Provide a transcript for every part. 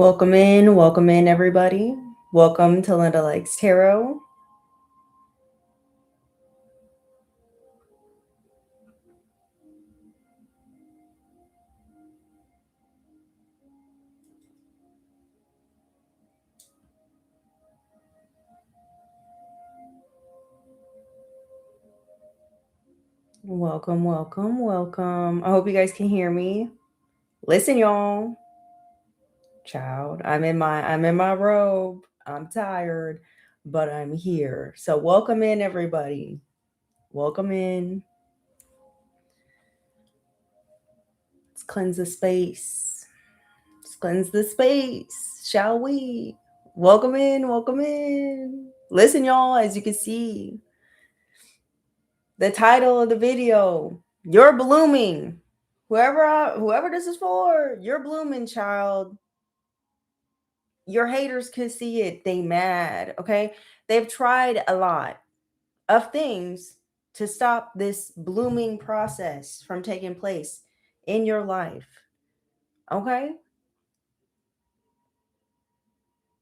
Welcome in, everybody. Welcome to Linda Likes Tarot. Welcome. I hope you guys can hear me. Listen, y'all. Child, I'm in my robe. I'm tired, but I'm here. So welcome in, everybody. Welcome in. Let's cleanse the space. Let's cleanse the space, shall we? Welcome in. Listen, y'all, as you can see, the title of the video, you're blooming. Whoever this is for, you're blooming, child. Your haters can see it. They mad, okay? They've tried a lot of things to stop this blooming process from taking place in your life. Okay?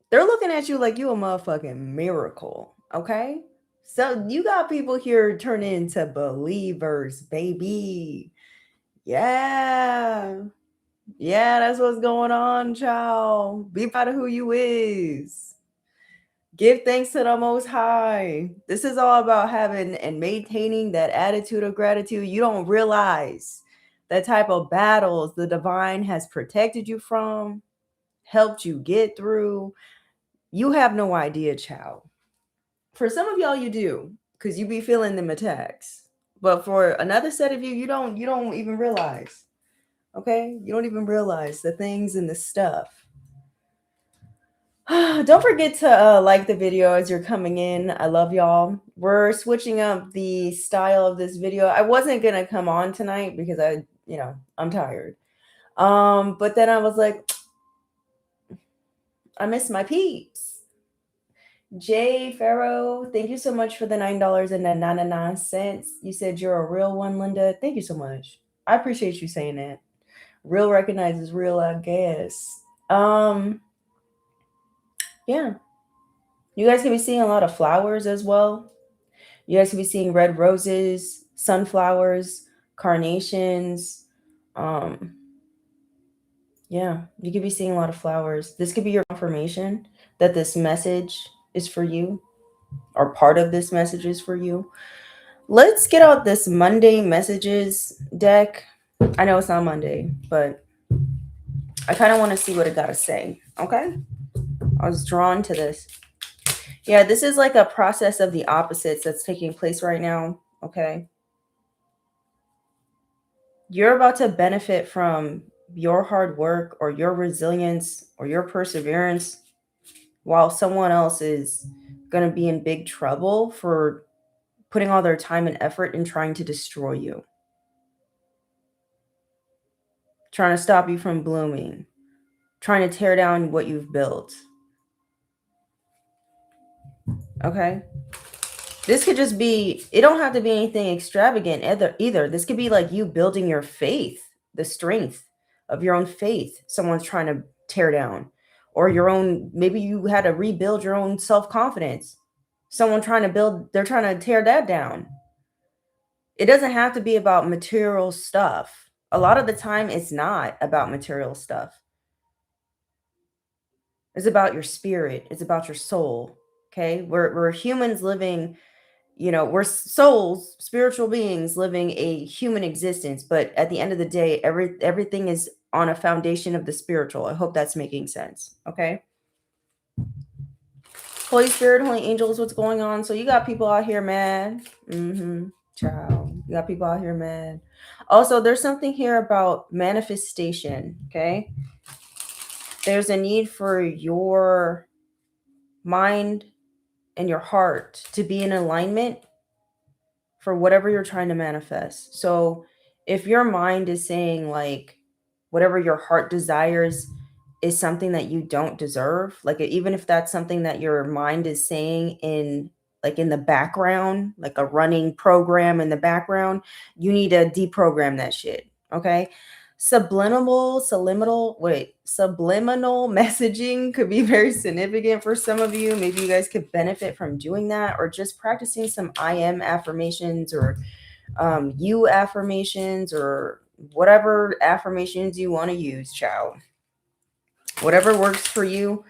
They're looking at you like you a motherfucking miracle, okay? So you got people here turning into believers, baby. Yeah. Yeah, that's what's going on, child. Be proud of who you is. Give thanks to the Most High. This is all about having and maintaining that attitude of gratitude. You don't realize the type of battles the divine has protected you from, helped you get through. You have no idea, child. For some of y'all, you do, because you be feeling them attacks. But for another set of you, you don't even realize. Okay? You don't even realize the things and the stuff. Don't forget to like the video as you're coming in. I love y'all. We're switching up the style of this video. I wasn't gonna come on tonight because I'm tired. But then I was like, I miss my peeps. Jay Farrow, thank you so much for the $9.99. You said you're a real one, Linda. Thank you so much. I appreciate you saying that. Real recognizes real, I guess. Yeah. You guys can be seeing a lot of flowers as well. You guys could be seeing red roses, sunflowers, carnations. Um, yeah, you could be seeing a lot of flowers. This could be your confirmation that this message is for you, or part of this message is for you. Let's get out this Monday messages deck. I know it's not Monday, but I kind of want to see what it got to say. Okay? I was drawn to this. Yeah, this is like a process of the opposites that's taking place right now. Okay? You're about to benefit from your hard work or your resilience or your perseverance while someone else is going to be in big trouble for putting all their time and effort in trying to destroy you, trying to stop you from blooming, trying to tear down what you've built. Okay? This could just be, it don't have to be anything extravagant either. This could be like you building your faith, the strength of your own faith. Someone's trying to tear down, or your own, maybe you had to rebuild your own self-confidence. Someone trying to build, they're trying to tear that down. It doesn't have to be about material stuff. A lot of the time it's not about material stuff. It's about your spirit. It's about your soul. Okay? We're humans living, we're souls, spiritual beings living a human existence, but at the end of the day, everything is on a foundation of the spiritual. I hope that's making sense. Okay? Holy Spirit, Holy Angels, what's going on? So you got people out here mad. Child. You got people out here mad. Also, there's something here about manifestation. Okay? There's a need for your mind and your heart to be in alignment for whatever you're trying to manifest. So if your mind is saying like whatever your heart desires is something that you don't deserve, like even if that's something that your mind is saying in like in the background, like a running program in the background, you need to deprogram that shit. Okay? Subliminal messaging could be very significant for some of you. Maybe you guys could benefit from doing that, or just practicing some I am affirmations, or you affirmations, or whatever affirmations you want to use, child. Whatever works for you.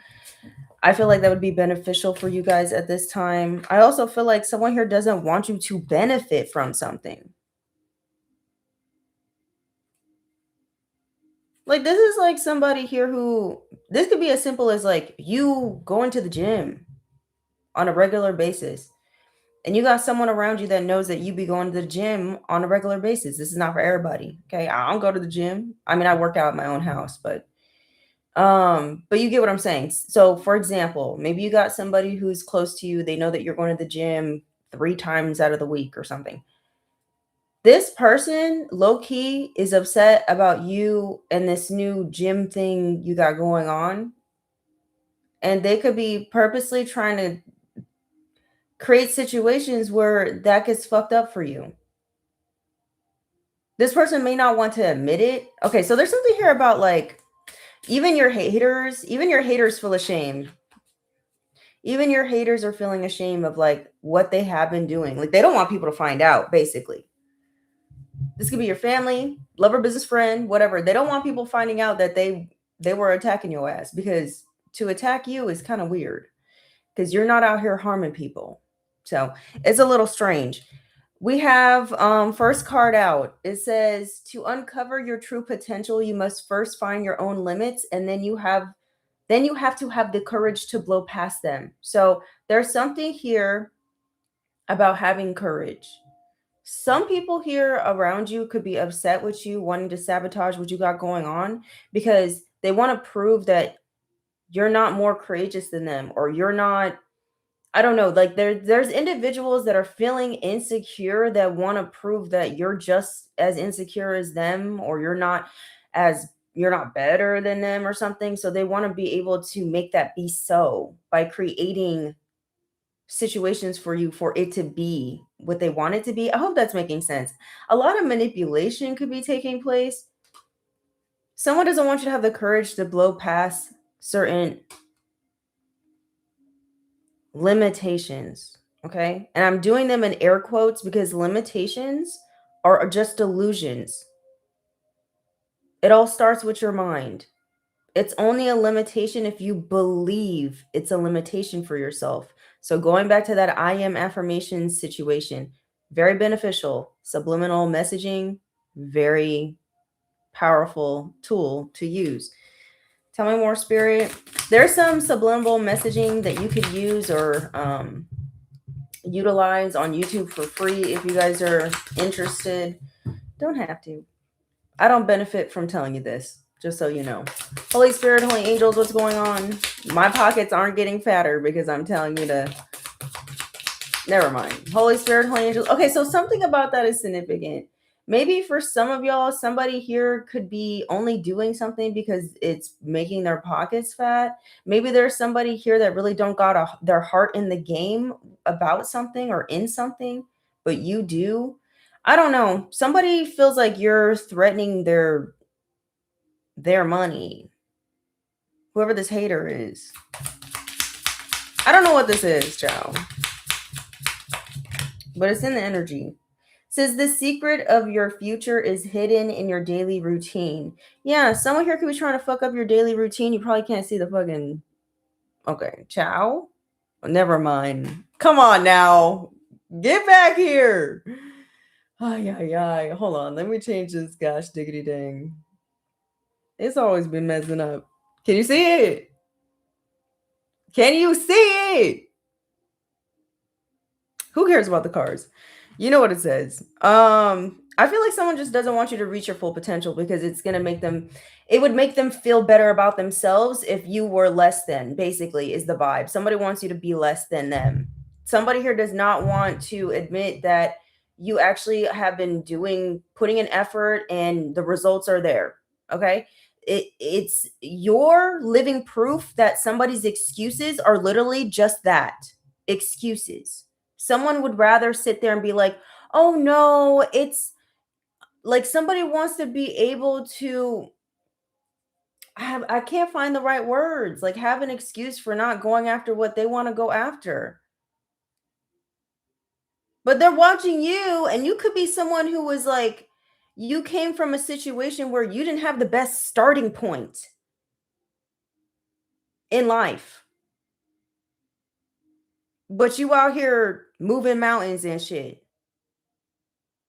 I feel like that would be beneficial for you guys at this time. I also feel like someone here doesn't want you to benefit from something. Like, this is like somebody here who, this could be as simple as like you going to the gym on a regular basis. And you got someone around you that knows that you be going to the gym on a regular basis. This is not for everybody. Okay. I don't go to the gym. I mean, I work out at my own house, but you get what I'm saying. So for example, maybe you got somebody who's close to you, they know that you're going to the gym 3 times out of the week or something. This person low key is upset about you and this new gym thing you got going on. And they could be purposely trying to create situations where that gets fucked up for you. This person may not want to admit it. Okay, so there's something here about like even your haters feel ashamed. Even your haters are feeling ashamed of like what they have been doing. Like they don't want people to find out, basically. This could be your family, lover, business friend, whatever. They don't want people finding out that they were attacking your ass, because to attack you is kind of weird because you're not out here harming people. So it's a little strange. We have first card out. It says to uncover your true potential, you must first find your own limits, and then you have to have the courage to blow past them. So there's something here about having courage. Some people here around you could be upset with you, wanting to sabotage what you got going on because they want to prove that you're not more courageous than them, or you're not, I don't know, like there's individuals that are feeling insecure that want to prove that you're just as insecure as them, or you're not better than them or something. So they want to be able to make that be so by creating situations for you for it to be what they want it to be. I hope that's making sense. A lot of manipulation could be taking place. Someone doesn't want you to have the courage to blow past certain limitations. Okay. And I'm doing them in air quotes because limitations are just illusions. It all starts with your mind. It's only a limitation if you believe it's a limitation for yourself. So going back to that I am affirmation situation, very beneficial. Subliminal messaging, very powerful tool to use. Tell me more, Spirit. There's some subliminal messaging that you could use or utilize on YouTube for free if you guys are interested. Don't have to. I don't benefit from telling you this, just so you know. Holy Spirit, Holy Angels, what's going on? My pockets aren't getting fatter because I'm telling you to. Never mind. Holy Spirit, Holy Angels. Okay, so something about that is significant. Maybe for some of y'all, somebody here could be only doing something because it's making their pockets fat. Maybe there's somebody here that really don't got their heart in the game about something or in something, but you do. I don't know. Somebody feels like you're threatening their money. Whoever this hater is. I don't know what this is, child. But it's in the energy. Says the secret of your future is hidden in your daily routine. Yeah, someone here could be trying to fuck up your daily routine. You probably can't see the fucking. Okay, ciao. Never mind. Come on now. Get back here. Ay, ay, ay. Hold on. Let me change this. Gosh, diggity dang. It's always been messing up. Can you see it? Can you see it? Who cares about the cards? You know what it says. I feel like someone just doesn't want you to reach your full potential because it's going to make them, it would make them feel better about themselves if you were less than, basically, is the vibe. Somebody wants you to be less than them. Somebody here does not want to admit that you actually have been putting an effort and the results are there. Okay. It's your living proof that somebody's excuses are literally just that, excuses. Someone would rather sit there and be like, oh no, it's like somebody wants to be able to I can't find the right words, like have an excuse for not going after what they want to go after. But they're watching you, and you could be someone who was like, you came from a situation where you didn't have the best starting point in life, but you out here moving mountains and shit,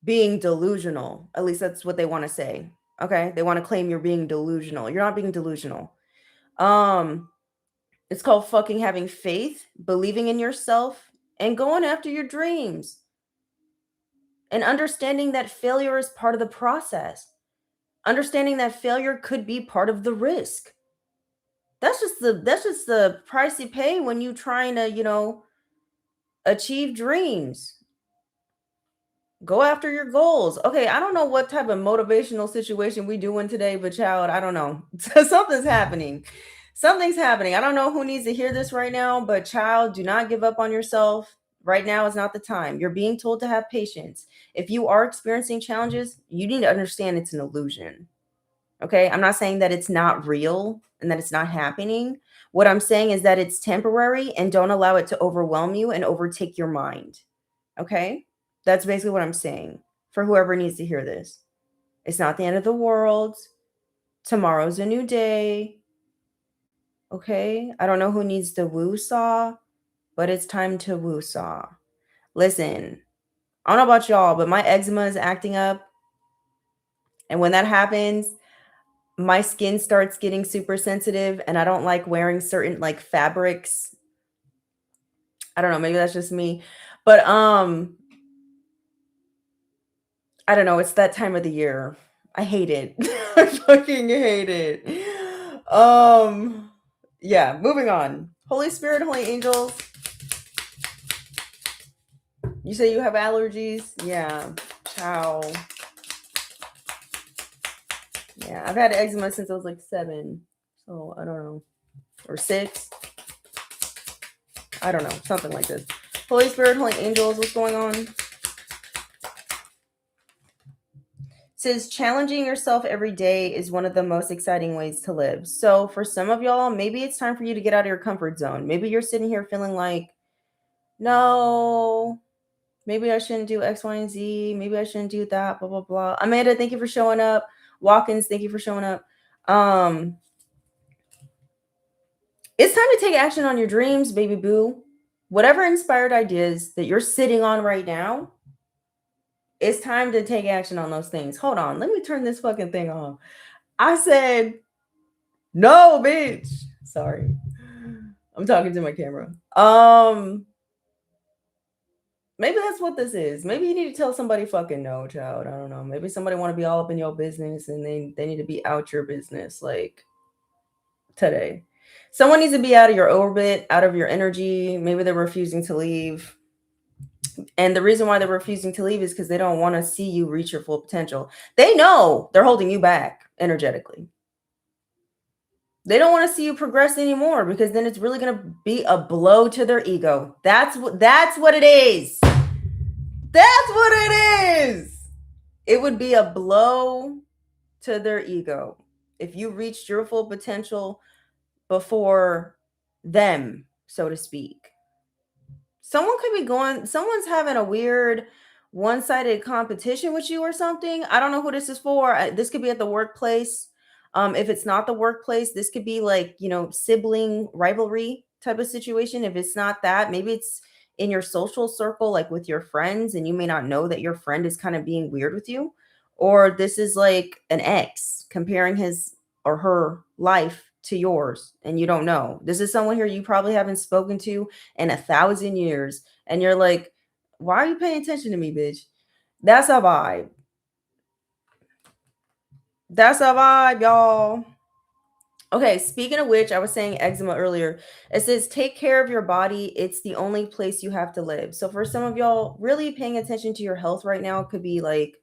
being delusional. At least that's what they want to say. Okay. They want to claim you're being delusional. You're not being delusional. Um, it's called fucking having faith, believing in yourself, and going after your dreams. And understanding that failure is part of the process. Understanding that failure could be part of the risk. That's just the price you pay when you trying to, achieve dreams. Go after your goals. Okay, I don't know what type of motivational situation we doing today, but child, I don't know. Something's happening. Something's happening. I don't know who needs to hear this right now, but child, do not give up on yourself. Right now is not the time. You're being told to have patience. If you are experiencing challenges, you need to understand it's an illusion. Okay. I'm not saying that it's not real and that it's not happening. What I'm saying is that it's temporary and don't allow it to overwhelm you and overtake your mind. Okay. That's basically what I'm saying for whoever needs to hear this. It's not the end of the world. Tomorrow's a new day. Okay. I don't know who needs to woo saw, but it's time to woo saw. Listen, I don't know about y'all, but my eczema is acting up. And when that happens, my skin starts getting super sensitive and I don't like wearing certain like fabrics. I don't know, maybe that's just me. But I don't know, it's that time of the year. I hate it. I fucking hate it. Yeah, moving on. Holy Spirit, holy angels. You say you have allergies? Yeah. Ciao. Yeah, I've had eczema since I was like 7. So I don't know. Or 6. I don't know. Something like this. Holy Spirit, holy angels, what's going on? Says challenging yourself every day is one of the most exciting ways to live. So for some of y'all, maybe it's time for you to get out of your comfort zone. Maybe you're sitting here feeling like, no, maybe I shouldn't do X, Y, and Z. Maybe I shouldn't do that, blah, blah, blah. Amanda, thank you for showing up. Watkins, thank you for showing up. It's time to take action on your dreams, baby boo. Whatever inspired ideas that you're sitting on right now, it's time to take action on those things. Hold on. Let me turn this fucking thing on. I said, no, bitch. Sorry. I'm talking to my camera. Maybe that's what this is. Maybe you need to tell somebody fucking no, child. I don't know. Maybe somebody want to be all up in your business and they need to be out your business like today. Someone needs to be out of your orbit, out of your energy. Maybe they're refusing to leave. And the reason why they're refusing to leave is because they don't want to see you reach your full potential. They know they're holding you back energetically. They don't want to see you progress anymore because then it's really going to be a blow to their ego. That's what it is. That's what it is. It would be a blow to their ego if you reached your full potential before them, so to speak. Someone's having a weird one-sided competition with you or something. I don't know who this is for. This could be at the workplace. If it's not the workplace, this could be like, sibling rivalry type of situation. If it's not that, maybe it's in your social circle, like with your friends, and you may not know that your friend is kind of being weird with you. Or this is like an ex comparing his or her life to yours, and you don't know. This is someone here you probably haven't spoken to in 1,000 years, and you're like, why are you paying attention to me, bitch? That's a vibe. That's a vibe, y'all. Okay, speaking of which, I was saying eczema earlier. It says, take care of your body. It's the only place you have to live. So for some of y'all, really paying attention to your health right now could be like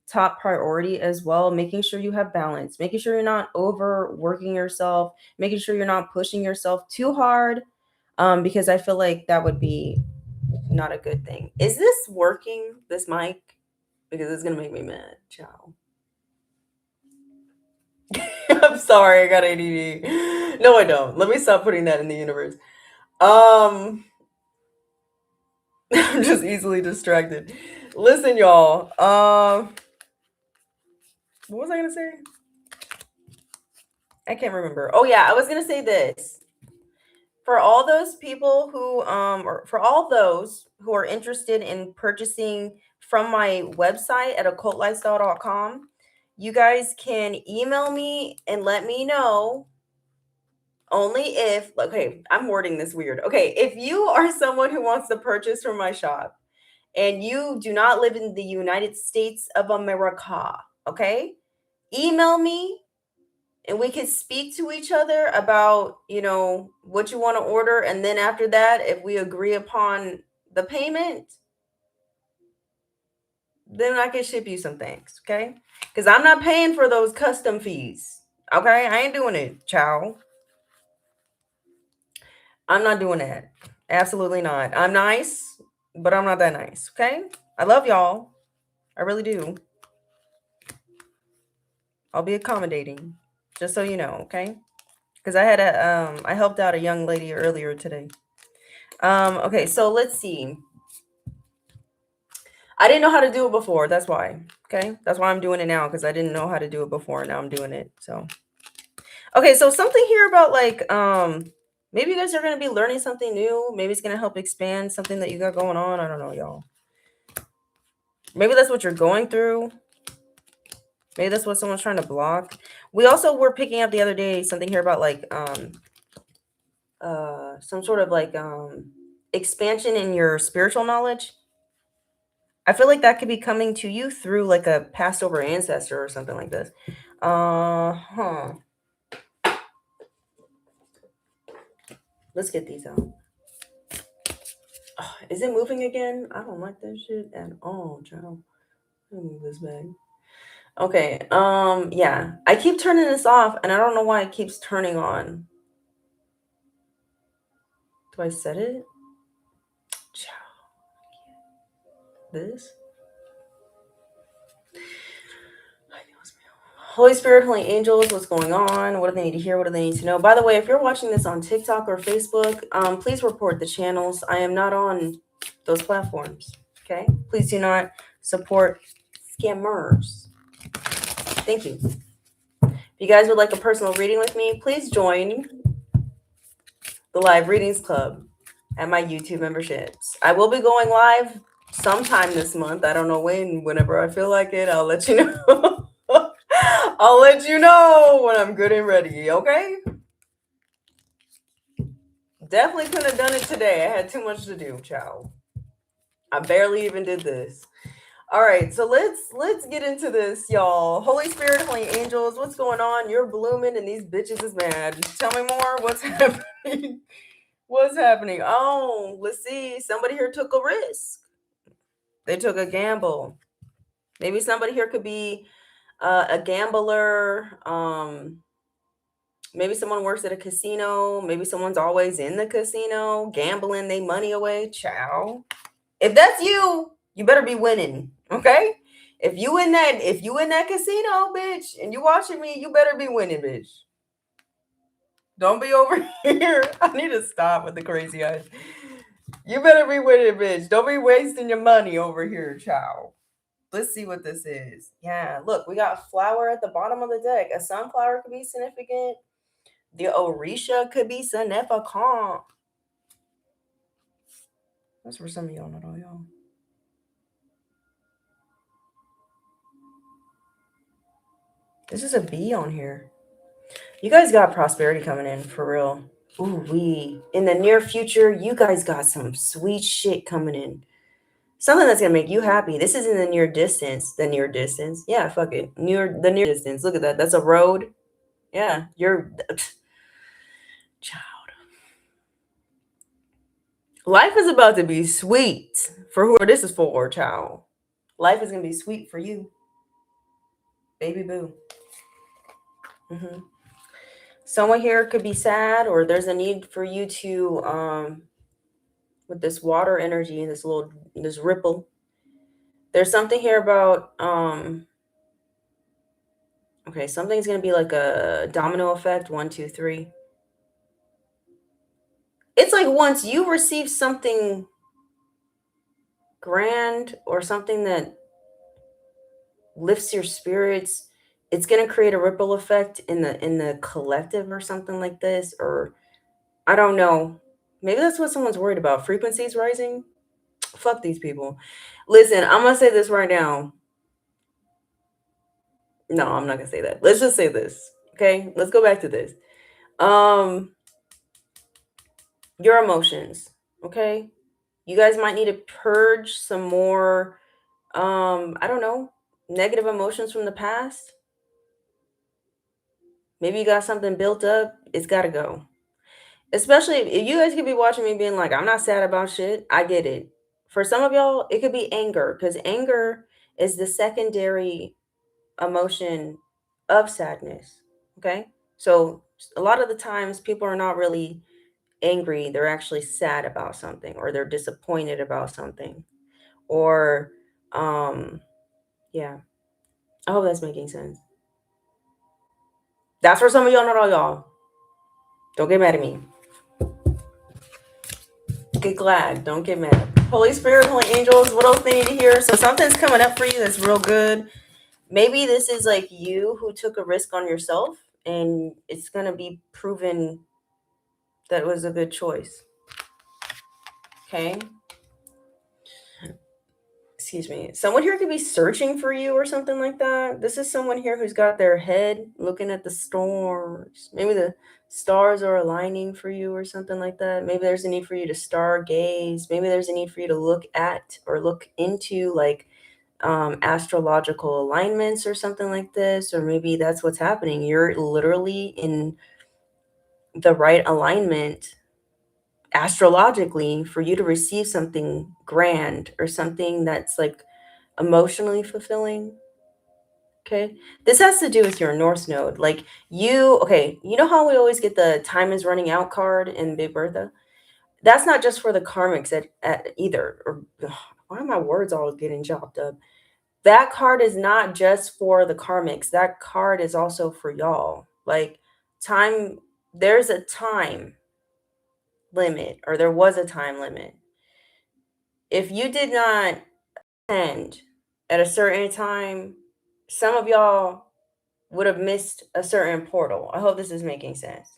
top priority as well. Making sure you have balance, making sure you're not overworking yourself, making sure you're not pushing yourself too hard. Because I feel like that would be not a good thing. Is this working, this mic? Because it's gonna make me mad. Ciao. I'm sorry, I got ADD. No, I don't. Let me stop putting that in the universe. Um, I'm just easily distracted. Listen, y'all. What was I gonna say? I can't remember. Oh yeah, I was gonna say this. For all those people who or for all those who are interested in purchasing from my website at occultlifestyle.com, you guys can email me and let me know only if, okay, I'm wording this weird. Okay, if you are someone who wants to purchase from my shop and you do not live in the United States of America, okay? Email me and we can speak to each other about, what you want to order, and then after that, if we agree upon the payment, then I can ship you some things, okay? Because I'm not paying for those custom fees, okay? I ain't doing it, child. I'm not doing that. Absolutely not. I'm nice, but I'm not that nice, okay? I love y'all. I really do. I'll be accommodating, just so you know, okay? Because I helped out a young lady earlier today. Okay, so let's see. I didn't know how to do it before. That's why. Okay. That's why I'm doing it now, because I didn't know how to do it before. Now I'm doing it. So, okay. So, something here about like, maybe you guys are going to be learning something new. Maybe it's going to help expand something that you got going on. I don't know, y'all. Maybe that's what you're going through. Maybe that's what someone's trying to block. We also were picking up the other day something here about like, some sort of like, expansion in your spiritual knowledge. I feel like that could be coming to you through like a passed over ancestor or something like this. Huh. Let's get these out. Is it moving again? I don't like that shit at all, child. Let me move this back. Okay. Yeah. I keep turning this off and I don't know why it keeps turning on. Do I set it? Child. This? Holy Spirit, Holy Angels, what's going on? What do they need to hear? What do they need to know? By the way, if you're watching this on TikTok or Facebook, please report the channels. I am not on those platforms. Okay? Please do not support scammers. Thank you. If you guys would like a personal reading with me, please join the Live Readings Club at my YouTube memberships. I will be going live sometime this month. I don't know when. Whenever I feel like it, I'll let you know. I'll let you know when I'm good and ready, okay? Definitely couldn't have done it today. I had too much to do, child. I barely even did this. All right, so let's get into this, y'all. Holy Spirit, Holy Angels, what's going on? You're blooming and these bitches is mad. Tell me more. What's happening? What's happening? Oh, let's see. Somebody here took a risk. They took a gamble. Maybe somebody here could be a gambler. Maybe someone works at a casino. Maybe someone's always in the casino, gambling their money away. Ciao. If that's you, you better be winning. Okay? If you in that casino, bitch, and you watching me, you better be winning, bitch. Don't be over here. I need to stop with the crazy eyes. You better be winning, bitch. Don't be wasting your money over here, child. Let's see what this is. Yeah, look, we got flower at the bottom of the deck. A sunflower could be significant. The Orisha could be significant. That's for some of y'all, not all y'all. This is a bee on here. You guys got prosperity coming in, for real. Ooh, in the near future, you guys got some sweet shit coming in. Something that's gonna make you happy. This is in the near distance. The near distance. Yeah, fuck it. The near distance. Look at that. That's a road. Yeah, you're child. Life is about to be sweet for who this is for, child. Life is gonna be sweet for you, baby boo. Mm-hmm. Someone here could be sad, or there's a need for you to with this water energy and this ripple. There's something here about Okay, something's going to be like a domino effect. 1, 2, 3. It's like once you receive something grand or something that lifts your spirits, it's going to create a ripple effect in the collective or something like this, or I don't know. Maybe that's what someone's worried about. Frequencies rising? Fuck these people. Listen, I'm going to say this right now. No, I'm not going to say that. Let's just say this. Okay? Let's go back to this. Um your emotions, okay? You guys might need to purge some more I don't know, negative emotions from the past. Maybe you got something built up, it's got to go. Especially if you guys could be watching me being like, I'm not sad about shit. I get it. For some of y'all, it could be anger because anger is the secondary emotion of sadness. Okay. So a lot of the times people are not really angry. They're actually sad about something or they're disappointed about something. Or, um, yeah, I hope that's making sense. That's for some of y'all, not all y'all. Don't get mad at me. Get glad. Don't get mad. Holy Spirit, Holy Angels, what else they need to hear? So something's coming up for you that's real good. Maybe this is like you who took a risk on yourself and it's going to be proven that it was a good choice. Okay. Excuse me. Someone here could be searching for you or something like that. This is someone here who's got their head looking at the stars. Maybe the stars are aligning for you or something like that. Maybe there's a need for you to stargaze. Maybe there's a need for you to look at or look into like astrological alignments or something like this. Or maybe that's what's happening. You're literally in the right alignment astrologically for you to receive something grand or something that's like emotionally fulfilling. Okay. This has to do with your North Node. Like okay, you know how we always get the time is running out card in Big Bertha? That's not just for the karmics at either. Or ugh, why are my words all getting chopped up? That card is not just for the karmics. That card is also for y'all. Like time, there's a time limit, or there was a time limit. If you did not end at a certain time, some of y'all would have missed a certain portal. I hope this is making sense.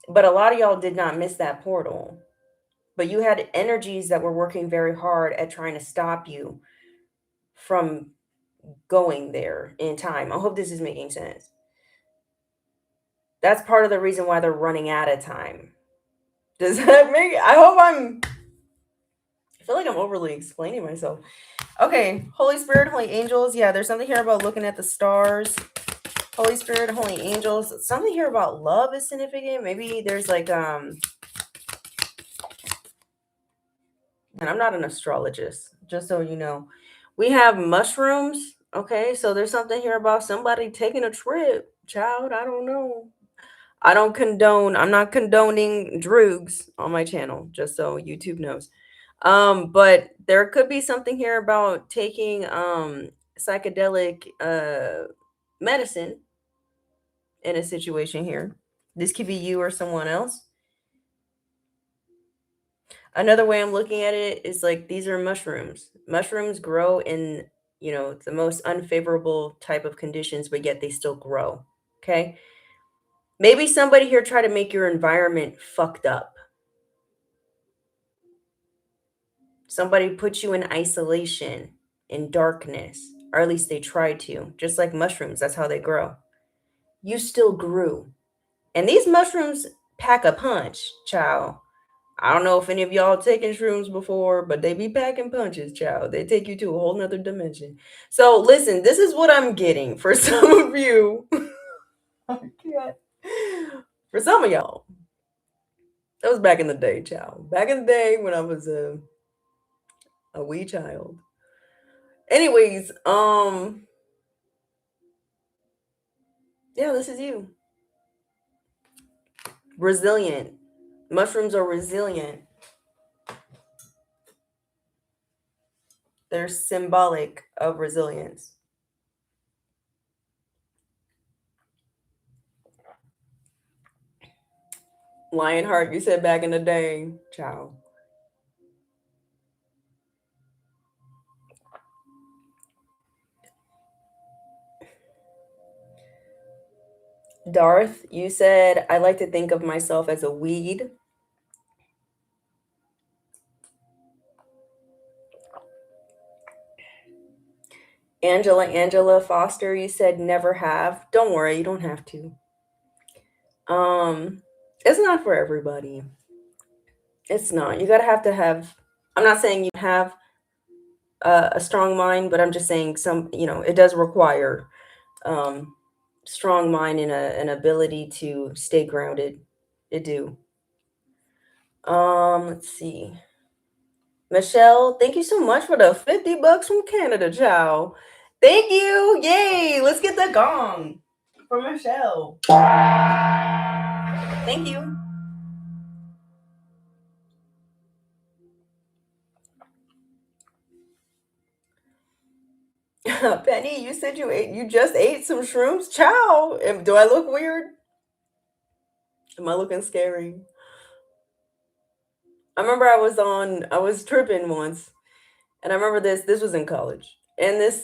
But a lot of y'all did not miss that portal. But you had energies that were working very hard at trying to stop you from going there in time. I hope this is making sense. That's part of the reason why they're running out of time. Does that make I feel like I'm overly explaining myself. Okay, Holy Spirit, Holy Angels. Yeah, there's something here about looking at the stars. Holy Spirit, Holy Angels. Something here about love is significant. Maybe there's like and I'm not an astrologist, just so you know. We have mushrooms. Okay, so there's something here about somebody taking a trip. Child, I don't know. I'm not condoning drugs on my channel, just so YouTube knows. But there could be something here about taking psychedelic medicine in a situation here. This could be you or someone else. Another way I'm looking at it is like these are mushrooms. Mushrooms grow in, the most unfavorable type of conditions, but yet they still grow. Okay. Maybe somebody here tried to make your environment fucked up. Somebody put you in isolation, in darkness, or at least they tried to, just like mushrooms. That's how they grow. You still grew. And these mushrooms pack a punch, child. I don't know if any of y'all taken shrooms before, but they be packing punches, child. They take you to a whole nother dimension. So listen, this is what I'm getting for some of you. I can't. For some of y'all. That was back in the day, child. Back in the day when I was a wee child. Anyways, yeah, this is you. Resilient. Mushrooms are resilient. They're symbolic of resilience. Lionheart, you said back in the day. Ciao. Darth, you said, I like to think of myself as a weed. Angela Foster, you said never have. Don't worry, you don't have to. It's not for everybody. It's not. You gotta have to have. I'm not saying you have a strong mind, but I'm just saying it does require um, strong mind and an ability to stay grounded. It do. Let's see. Michelle, thank you so much for the $50 from Canada, Chow. Thank you. Yay. Let's get the gong for Michelle. Thank you. Penny, you said you just ate some shrooms. Chow. Do I look weird? Am I looking scary? I remember I was tripping once, and I remember this was in college. And this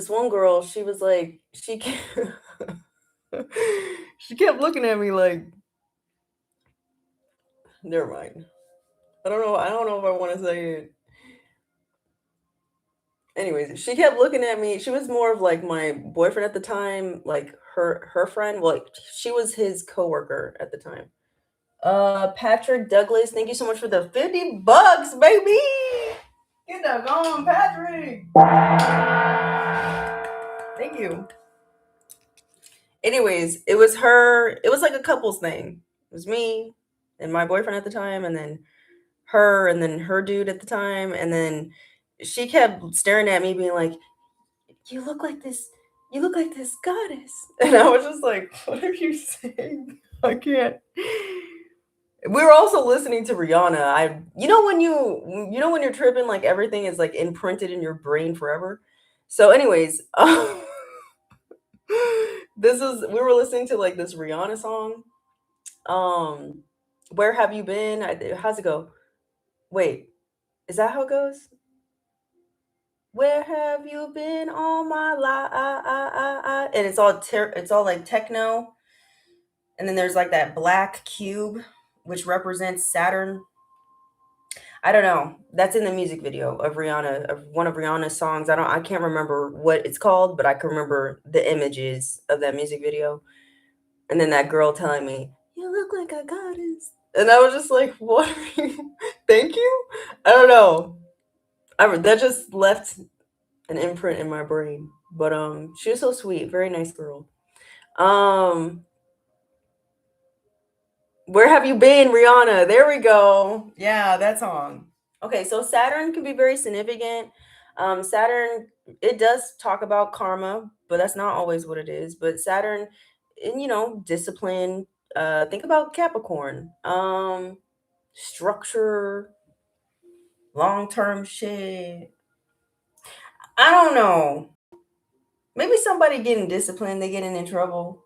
one girl, she was like, she kept looking at me like, never mind. I don't know if I want to say it. Anyways, she kept looking at me. She was more of like my boyfriend at the time, like her friend. Well, like she was his coworker at the time. Patrick Douglas, thank you so much for the $50, baby. Get the going, Patrick. Thank you. Anyways, it was her. It was like a couples thing. It was me and my boyfriend at the time, and then her, and then her dude at the time, and then she kept staring at me, being like, "You look like this. You look like this goddess." And I was just like, "What are you saying? I can't." We were also listening to Rihanna. When you're tripping, like everything is like imprinted in your brain forever. So, anyways, we were listening to like this Rihanna song. Um, Where Have You Been? How's it go? Wait, is that how it goes? Where have you been all my life? And it's all like techno, and then there's like that black cube, which represents Saturn. I don't know. That's in the music video of Rihanna, of one of Rihanna's songs. I can't remember what it's called, but I can remember the images of that music video. And then that girl telling me, "You look like a goddess." And I was just like, "What are you? Thank you." I don't know. That just left an imprint in my brain. But she was so sweet, very nice girl. Um Where Have You Been, Rihanna? There we go. Yeah, that song. Okay, so Saturn can be very significant. Saturn, it does talk about karma, but that's not always what it is. But Saturn, discipline. Think about Capricorn. Structure, long term shit. I don't know. Maybe somebody getting disciplined, they getting in trouble.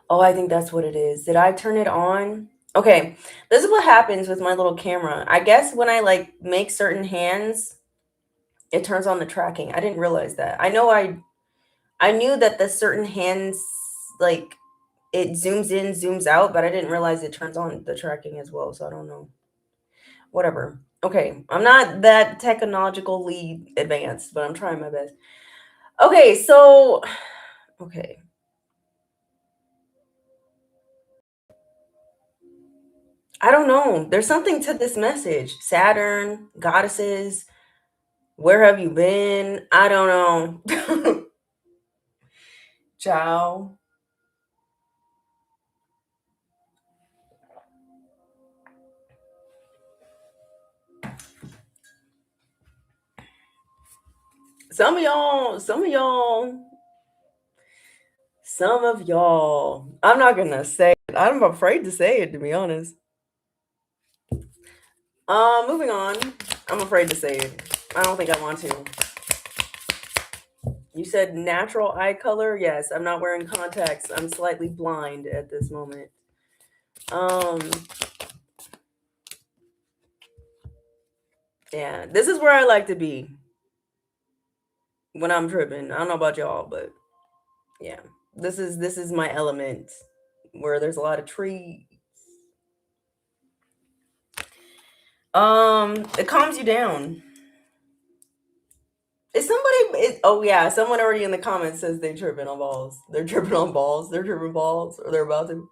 Oh, I think that's what it is. Did I turn it on? Okay, this is what happens with my little camera. I guess when I like make certain hands, it turns on the tracking. I didn't realize that. I knew that the certain hands like it zooms in, zooms out, but I didn't realize it turns on the tracking as well. So I don't know. Whatever. Okay, I'm not that technologically advanced, but I'm trying my best. Okay, so okay. I don't know. There's something to this message. Saturn, goddesses, where have you been? I don't know. Ciao. Some of y'all, some of y'all, some of y'all. I'm not gonna say it. I'm afraid to say it, to be honest. Moving on. I'm afraid to say it. I don't think I want to. You said natural eye color? Yes, I'm not wearing contacts. I'm slightly blind at this moment. Um yeah, this is where I like to be when I'm tripping. I don't know about y'all, but yeah. This is my element where there's a lot of trees. It calms you down. Is somebody? Oh yeah, someone already in the comments says they tripping on balls. They're tripping on balls. They're tripping balls, or they're about to.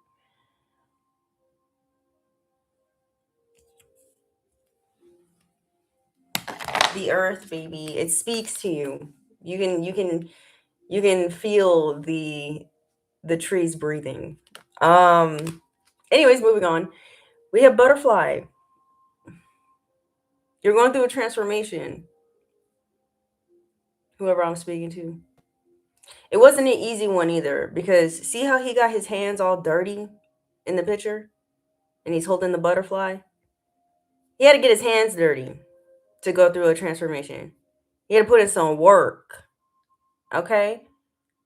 The earth, baby, it speaks to you. You can feel the trees breathing. Anyways, moving on. We have butterfly. You're going through a transformation. Whoever I'm speaking to. It wasn't an easy one either because see how he got his hands all dirty in the picture and he's holding the butterfly? He had to get his hands dirty to go through a transformation. He had to put in some work. Okay?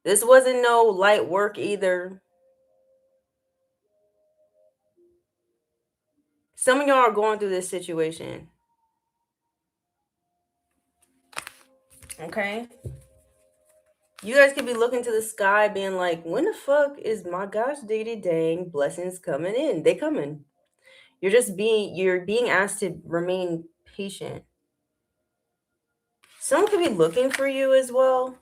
This wasn't no light work either. Some of y'all are going through this situation. Okay? You guys could be looking to the sky being like, when the fuck is my gosh diggity dang blessings coming in? They coming. You're being asked to remain patient. Someone could be looking for you as well.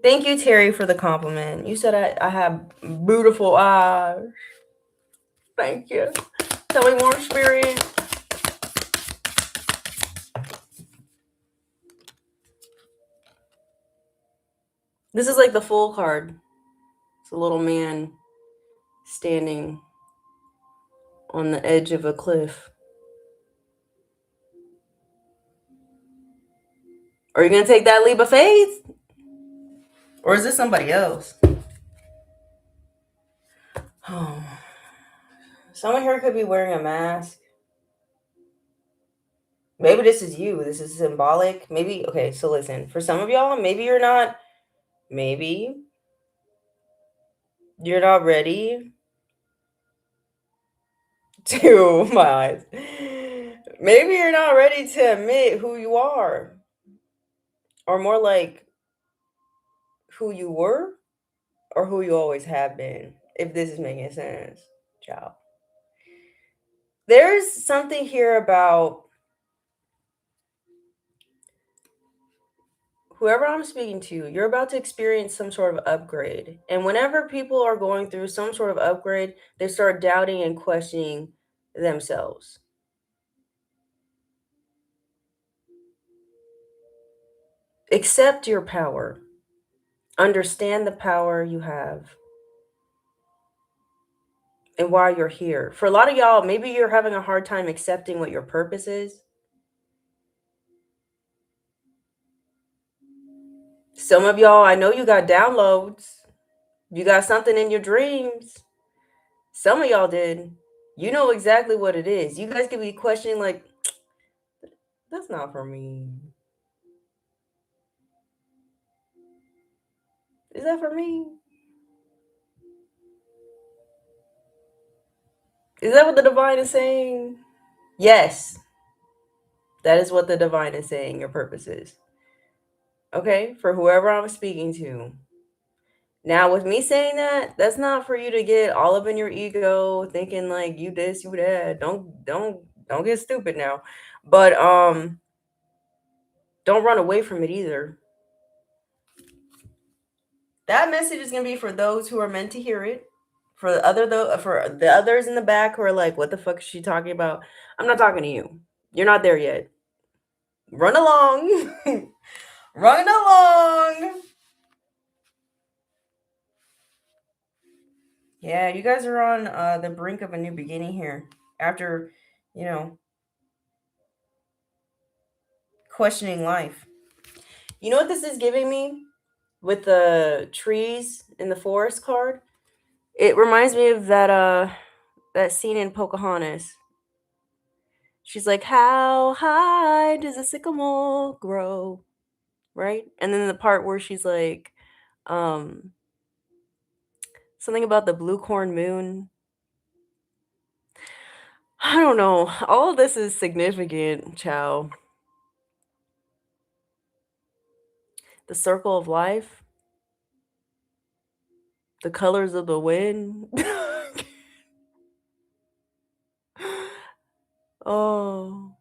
Thank you, Terry, for the compliment. You said I have beautiful eyes. Thank you. Tell me more, Spirit. This is like the Fool card. It's a little man standing on the edge of a cliff. Are you going to take that leap of faith? Or is this somebody else? Oh. Someone here could be wearing a mask. Maybe this is you. This is symbolic. Maybe, okay, so listen. For some of y'all, maybe you're not ready to my eyes. Maybe you're not ready to admit who you are. Or more like who you were or who you always have been. If this is making sense. Ciao. There's something here about whoever I'm speaking to, you're about to experience some sort of upgrade. And whenever people are going through some sort of upgrade, they start doubting and questioning themselves. Accept your power. Understand the power you have and why you're here. For a lot of y'all, maybe you're having a hard time accepting what your purpose is. Some of y'all, I know you got downloads. You got something in your dreams. Some of y'all did. You know exactly what it is. You guys could be questioning, like, that's not for me. Is that for me? Is that what the divine is saying? Yes. That is what the divine is saying your purpose is. Okay? For whoever I'm speaking to. Now, with me saying that, that's not for you to get all up in your ego, thinking like you this, you that. Don't get stupid now. But don't run away from it either. That message is gonna be for those who are meant to hear it. For the others in the back who are like, what the fuck is she talking about? I'm not talking to you. You're not there yet. Run along. Run along. Yeah, you guys are on the brink of a new beginning here. After, you know, questioning life. You know what this is giving me with the trees in the forest card? It reminds me of that scene in Pocahontas. She's like, how high does a sycamore grow? right? And then the part where she's like, um, something about the blue corn moon. I don't know. All of this is significant, Chow. The circle of life, the colors of the wind. Oh.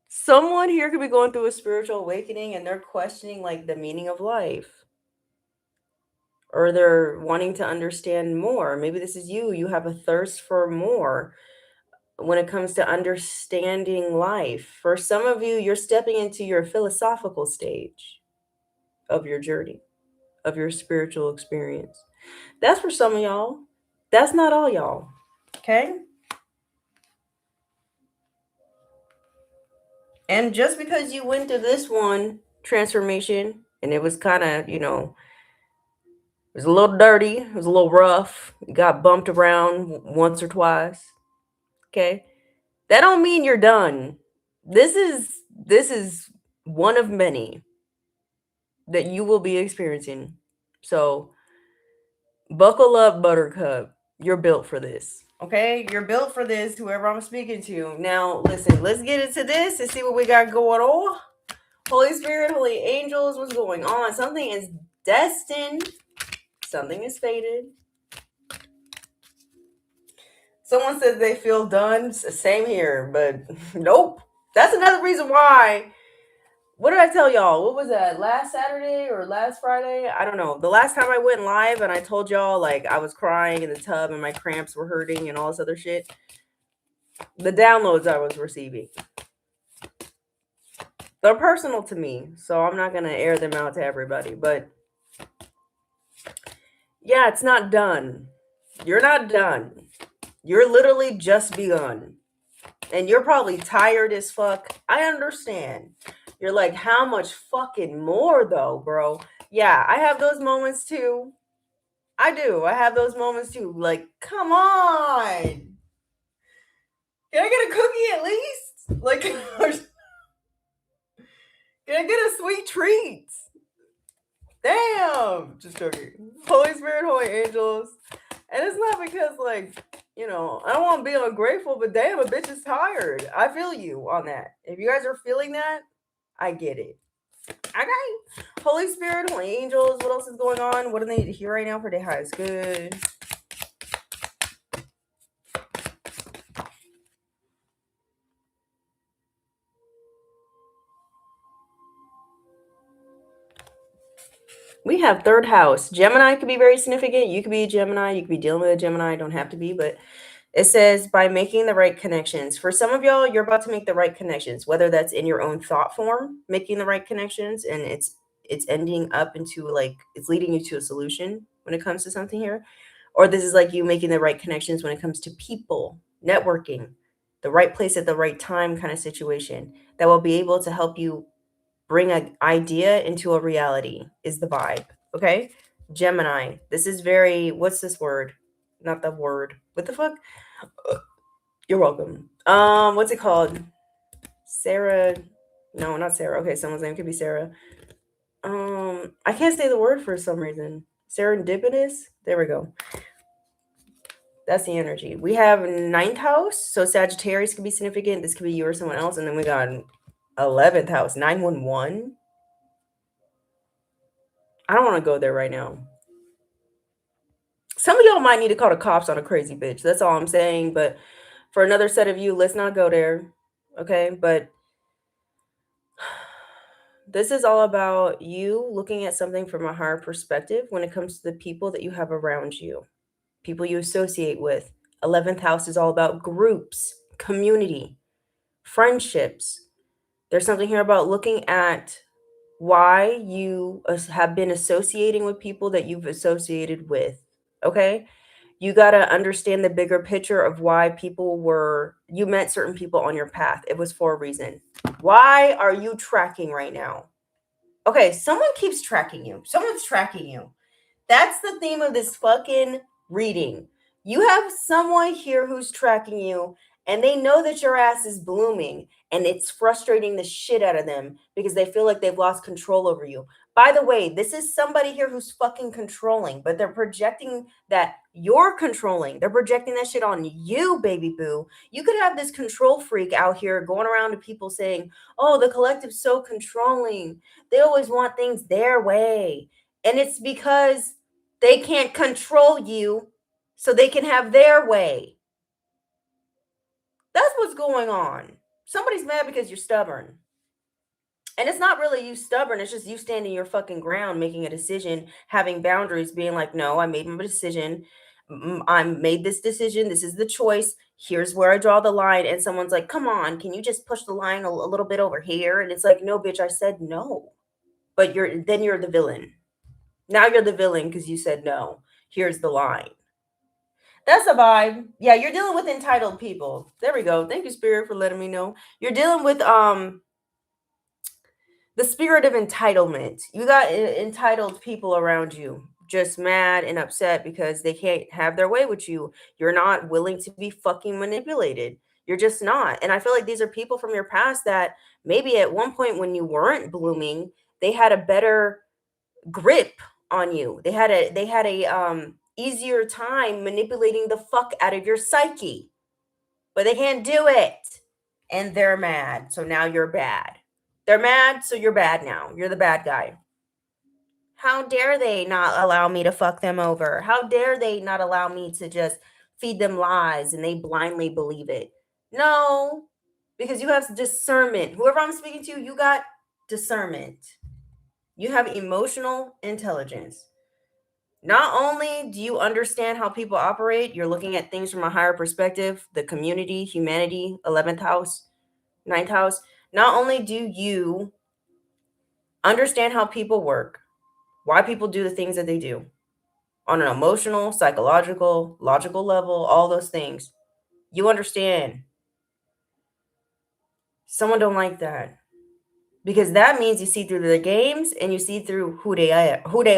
Someone here could be going through a spiritual awakening and they're questioning like the meaning of life. Or they're wanting to understand more. Maybe this is you. You have a thirst for more when it comes to understanding life. For some of you, you're stepping into your philosophical stage of your journey, of your spiritual experience. That's for some of y'all. That's not all y'all. Okay? And just because you went through this one transformation and it was kind of, it was a little dirty, it was a little rough, you got bumped around once or twice. Okay? That don't mean you're done. This is one of many that you will be experiencing. So, buckle up, Buttercup. You're built for this. Okay? You're built for this, whoever I'm speaking to. Now, listen, let's get into this and see what we got going on. Holy Spirit, holy angels, what's going on? Something is destined. Something is fated. Someone says they feel done. Same here, but nope. That's another reason why. What did I tell y'all? What was that? Last Saturday or last Friday? I don't know. The last time I went live and I told y'all like I was crying in the tub and my cramps were hurting and all this other shit. The downloads I was receiving. They're personal to me, so I'm not going to air them out to everybody, but yeah, it's not done. You're not done. You're literally just begun. And you're probably tired as fuck. I understand. You're like, how much fucking more though, bro? Yeah, I have those moments too. I do. I have those moments too. Like, come on. Can I get a cookie at least? Like, can I get a sweet treat? Damn. Just joking. Holy Spirit, holy angels. And it's not because, like, I don't want to be ungrateful, but damn, a bitch is tired. I feel you on that. If you guys are feeling that, I get it. Okay. Holy Spirit, holy angels, what else is going on? What do they need to hear right now for their highest good? We have third house. Gemini could be very significant. You could be a Gemini. You could be dealing with a Gemini. Don't have to be, but it says by making the right connections. For some of y'all, you're about to make the right connections, whether that's in your own thought form, making the right connections, and it's ending up into like it's leading you to a solution when it comes to something here. Or this is like you making the right connections when it comes to people, networking, the right place at the right time kind of situation that will be able to help you bring an idea into a reality is the vibe. Okay. Gemini. This is very, what's this word? Not the word. What the fuck? You're welcome. What's it called? Sarah. No, not Sarah. Okay, someone's name could be Sarah. I can't say the word for some reason. Serendipitous. There we go. That's the energy. We have ninth house, so Sagittarius could be significant. This could be you or someone else, and then we got 11th house, 911. I don't want to go there right now. Some of y'all might need to call the cops on a crazy bitch. That's all I'm saying. But for another set of you, let's not go there. Okay. But this is all about you looking at something from a higher perspective when it comes to the people that you have around you, people you associate with. 11th house is all about groups, community, friendships. There's something here about looking at why you have been associating with people that you've associated with. Okay. You got to understand the bigger picture of why you met certain people on your path. It was for a reason. Why are you tracking right now? Okay, someone keeps tracking you. Someone's tracking you. That's the theme of this fucking reading. You have someone here who's tracking you, And they know that your ass is blooming, and it's frustrating the shit out of them because they feel like they've lost control over you. By the way, this is somebody here who's fucking controlling, but they're projecting that you're controlling. They're projecting that shit on you, baby boo. You could have this control freak out here going around to people saying, oh, the collective's so controlling. They always want things their way. And it's because they can't control you so they can have their way. That's what's going on. Somebody's mad because you're stubborn. And it's not really you stubborn. It's just you standing your fucking ground, making a decision, having boundaries, being like, no, I made my decision. I made this decision. This is the choice. Here's where I draw the line. And someone's like, come on, can you just push the line a little bit over here? And it's like, no, bitch, I said no. But you're the villain. Now you're the villain because you said no. Here's the line. That's a vibe. Yeah, you're dealing with entitled people. There we go. Thank you, Spirit, for letting me know. You're dealing with the spirit of entitlement. You got entitled people around you, just mad and upset because they can't have their way with you. You're not willing to be fucking manipulated. You're just not. And I feel like these are people from your past that maybe at one point when you weren't blooming, they had a better grip on you. They had a easier time manipulating the fuck out of your psyche. But they can't do it. And they're mad. So now you're bad. They're mad, so you're bad now. You're the bad guy. How dare they not allow me to fuck them over? How dare they not allow me to just feed them lies and they blindly believe it? No, because you have discernment. Whoever I'm speaking to, you got discernment. You have emotional intelligence. Not only do you understand how people operate, you're looking at things from a higher perspective, the community, humanity, 11th house, 9th house. Not only do you understand how people work, why people do the things that they do on an emotional, psychological, logical level, all those things, you understand. Someone don't like that because that means you see through their games and you see through who they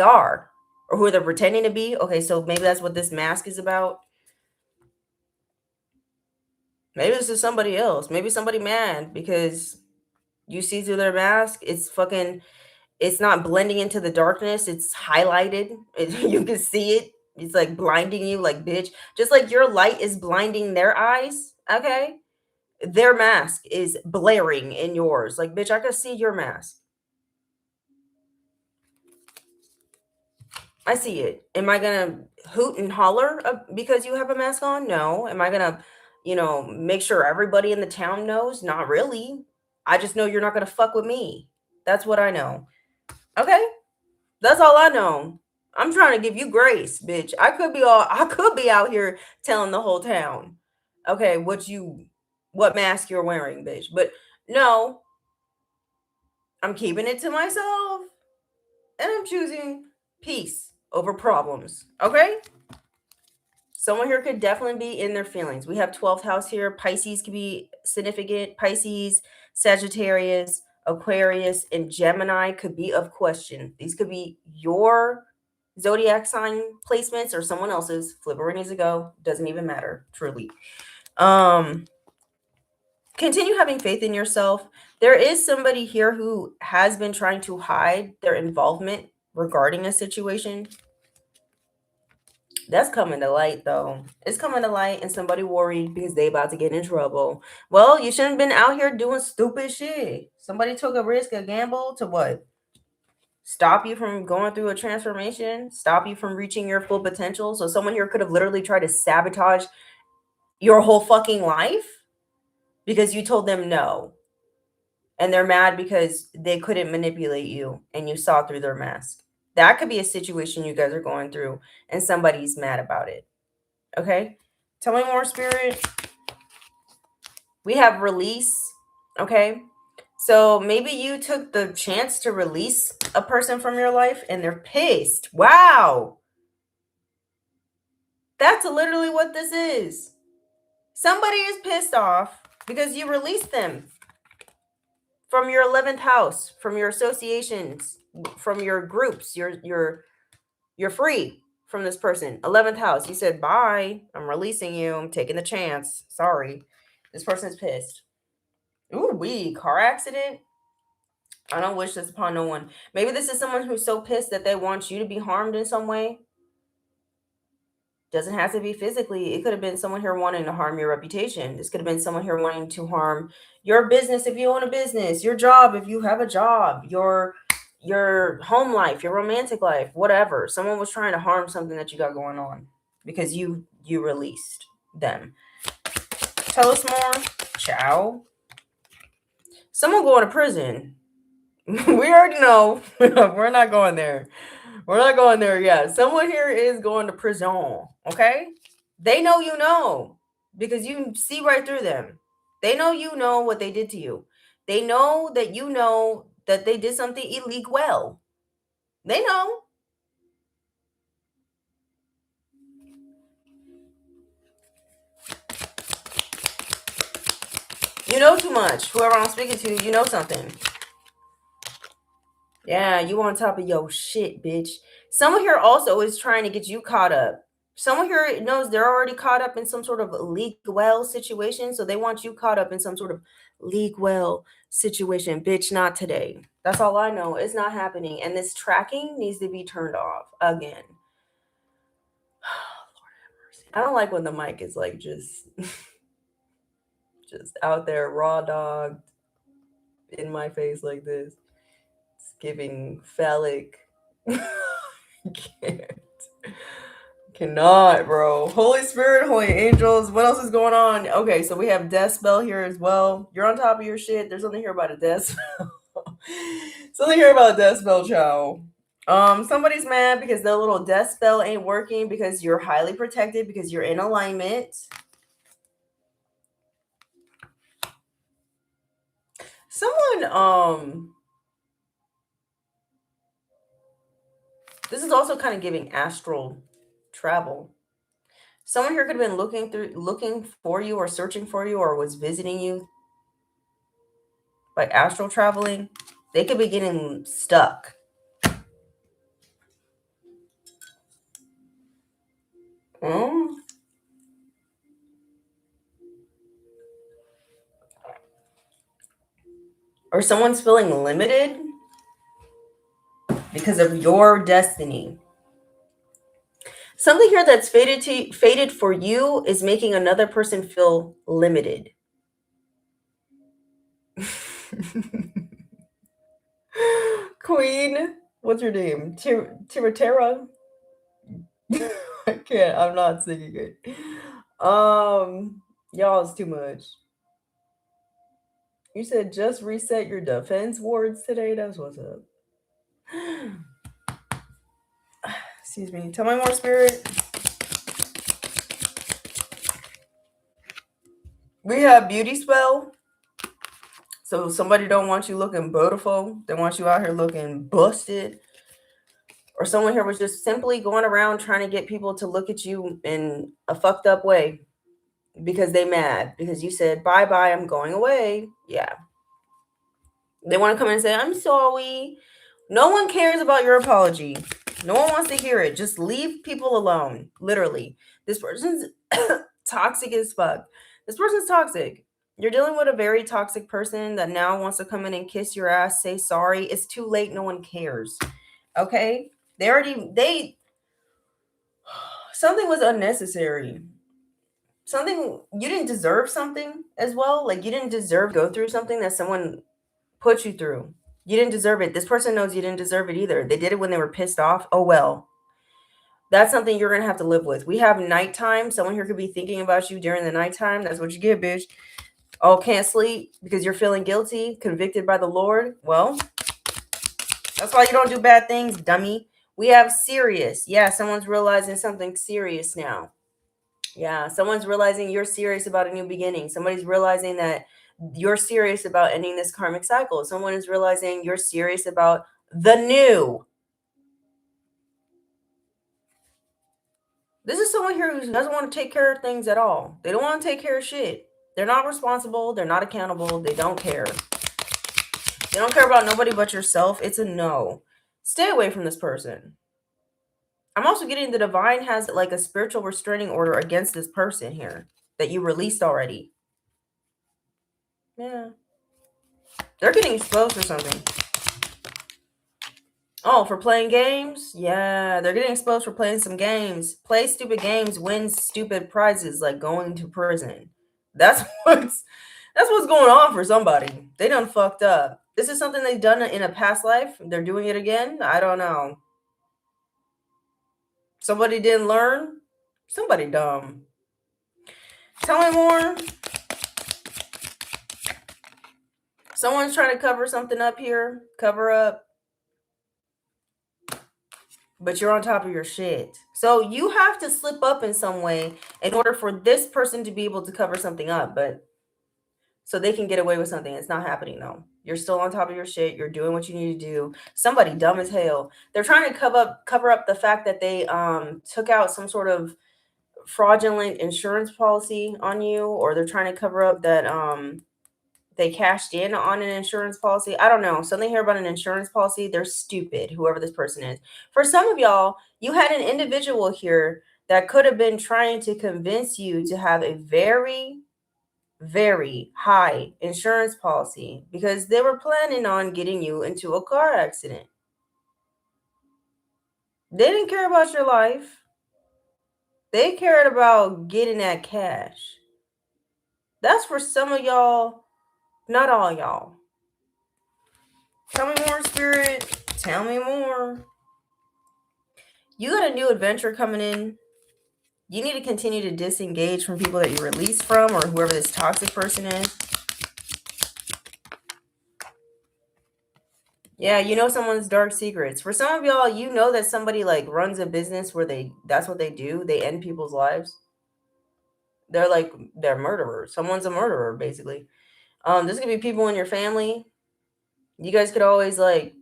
are or who they're pretending to be. Okay, so maybe that's what this mask is about. Maybe this is somebody else. Maybe somebody mad because you see through their mask. It's not blending into the darkness. It's highlighted. You can see it. It's like blinding you like, bitch. Just like your light is blinding their eyes. Okay. Their mask is blaring in yours. Like, bitch, I can see your mask. I see it. Am I going to hoot and holler because you have a mask on? No. Am I going to, make sure everybody in the town knows? Not really. I just know you're not going to fuck with me. That's what I know. Okay? That's all I know. I'm trying to give you grace, bitch. I could be out here telling the whole town, okay, what mask you're wearing, bitch. But no, I'm keeping it to myself and I'm choosing peace over problems. Okay? Someone here could definitely be in their feelings. We have 12th house here. Pisces could be significant. Pisces, Sagittarius, Aquarius, and Gemini could be of question. These could be your zodiac sign placements or someone else's. Flip where it needs to go. Doesn't even matter, truly. Continue having faith in yourself. There is somebody here who has been trying to hide their involvement regarding a situation. That's coming to light, though. It's coming to light, and somebody worried because they about to get in trouble. Well, you shouldn't have been out here doing stupid shit. Somebody took a risk, a gamble to what? Stop you from going through a transformation? Stop you from reaching your full potential? So someone here could have literally tried to sabotage your whole fucking life because you told them no. And they're mad because they couldn't manipulate you and you saw through their mask. That could be a situation you guys are going through and somebody's mad about it. Okay? Tell me more, Spirit. We have release. Okay? So maybe you took the chance to release a person from your life and they're pissed. Wow. That's literally what this is. Somebody is pissed off because you released them from your 11th house, from your associations, from your groups. You're free from this person. 11th house. You said, bye. I'm releasing you. I'm taking the chance. Sorry. This person is pissed. Ooh, car accident. I don't wish this upon no one. Maybe this is someone who's so pissed that they want you to be harmed in some way. Doesn't have to be physically. It could have been someone here wanting to harm your reputation. This could have been someone here wanting to harm your business if you own a business, your job if you have a job, your home life, your romantic life, whatever. Someone was trying to harm something that you got going on because you released them. Tell us more. Ciao. Someone going to prison. We already know. We're not going there. We're not going there yet. Someone here is going to prison. Okay? They know you know because you see right through them. They know you know what they did to you. They know that you know that they did something illegal. They know. You know too much. Whoever I'm speaking to, you know something. Yeah, you on top of your shit, bitch. Someone here also is trying to get you caught up. Someone here knows they're already caught up in some sort of legal situation, so they want you caught up in some sort of legal situation. Bitch, not today. That's all I know. It's not happening. And this tracking needs to be turned off again. I don't like when the mic is like just out there raw dogged in my face like this. It's giving phallic. Can't. Cannot, bro. Holy Spirit, Holy Angels. What else is going on? Okay, so we have death spell here as well. You're on top of your shit. There's something here about a death spell. Something here about a death spell, chow. Somebody's mad because their little death spell ain't working because you're highly protected, because you're in alignment. Someone, this is also kind of giving astral travel. Someone here could have been looking for you or searching for you or was visiting you by astral traveling. They could be getting stuck. Or someone's feeling limited because of your destiny. Something here that's fated for you is making another person feel limited. Queen, what's your name? Tiratera? I can't. I'm not singing it. Y'all, it's too much. You said just reset your defense wards today. That's what's up. Excuse me. Tell me more, Spirit. We have beauty spell. So somebody don't want you looking beautiful. They want you out here looking busted. Or someone here was just simply going around trying to get people to look at you in a fucked up way because they mad. Because you said, bye-bye, I'm going away. Yeah. They want to come in and say, I'm sorry. No one cares about your apology. No one wants to hear it. Just leave people alone. Literally. This person's toxic as fuck. This person's toxic. You're dealing with a very toxic person that now wants to come in and kiss your ass, say sorry. It's too late. No one cares. Okay? Something was unnecessary. Something, you didn't deserve something as well. Like, you didn't deserve to go through something that someone put you through. You didn't deserve it. This person knows you didn't deserve it either. They did it when they were pissed off. Oh, well. That's something you're going to have to live with. We have nighttime. Someone here could be thinking about you during the nighttime. That's what you get, bitch. Oh, can't sleep because you're feeling guilty, convicted by the Lord. Well, that's why you don't do bad things, dummy. We have serious. Yeah, someone's realizing something serious now. Yeah, someone's realizing you're serious about a new beginning. Somebody's realizing that you're serious about ending this karmic cycle. Someone is realizing you're serious about the new. This is someone here who doesn't want to take care of things at all. They don't want to take care of shit. They're not responsible. They're not accountable. They don't care. They don't care about nobody but yourself. It's a no. Stay away from this person. I'm also getting the divine has like a spiritual restraining order against this person here that you released already. Yeah. They're getting exposed for something. Oh, for playing games? Yeah, they're getting exposed for playing some games. Play stupid games, win stupid prizes like going to prison. That's what's going on for somebody. They done fucked up. This is something they've done in a past life. They're doing it again. I don't know. Somebody didn't learn. Somebody dumb. Tell me more. Someone's trying to cover something up here. Cover up. But you're on top of your shit. So you have to slip up in some way in order for this person to be able to cover something up, but so they can get away with something. It's not happening though. You're still on top of your shit. You're doing what you need to do. Somebody dumb as hell. They're trying to cover up the fact that they took out some sort of fraudulent insurance policy on you, or they're trying to cover up that they cashed in on an insurance policy. I don't know. Something here about an insurance policy. They're stupid, whoever this person is. For some of y'all, you had an individual here that could have been trying to convince you to have a very, very high insurance policy because they were planning on getting you into a car accident. They didn't care about your life. They cared about getting that cash. That's for some of y'all, not all y'all. Tell me more, Spirit. Tell me more. You got a new adventure coming in. You need to continue to disengage from people that you release from or whoever this toxic person is. Yeah, you know someone's dark secrets. For some of y'all, you know that somebody like runs a business where that's what they do. They end people's lives. They're murderers. Someone's a murderer, basically. There's gonna be people in your family. You guys could always it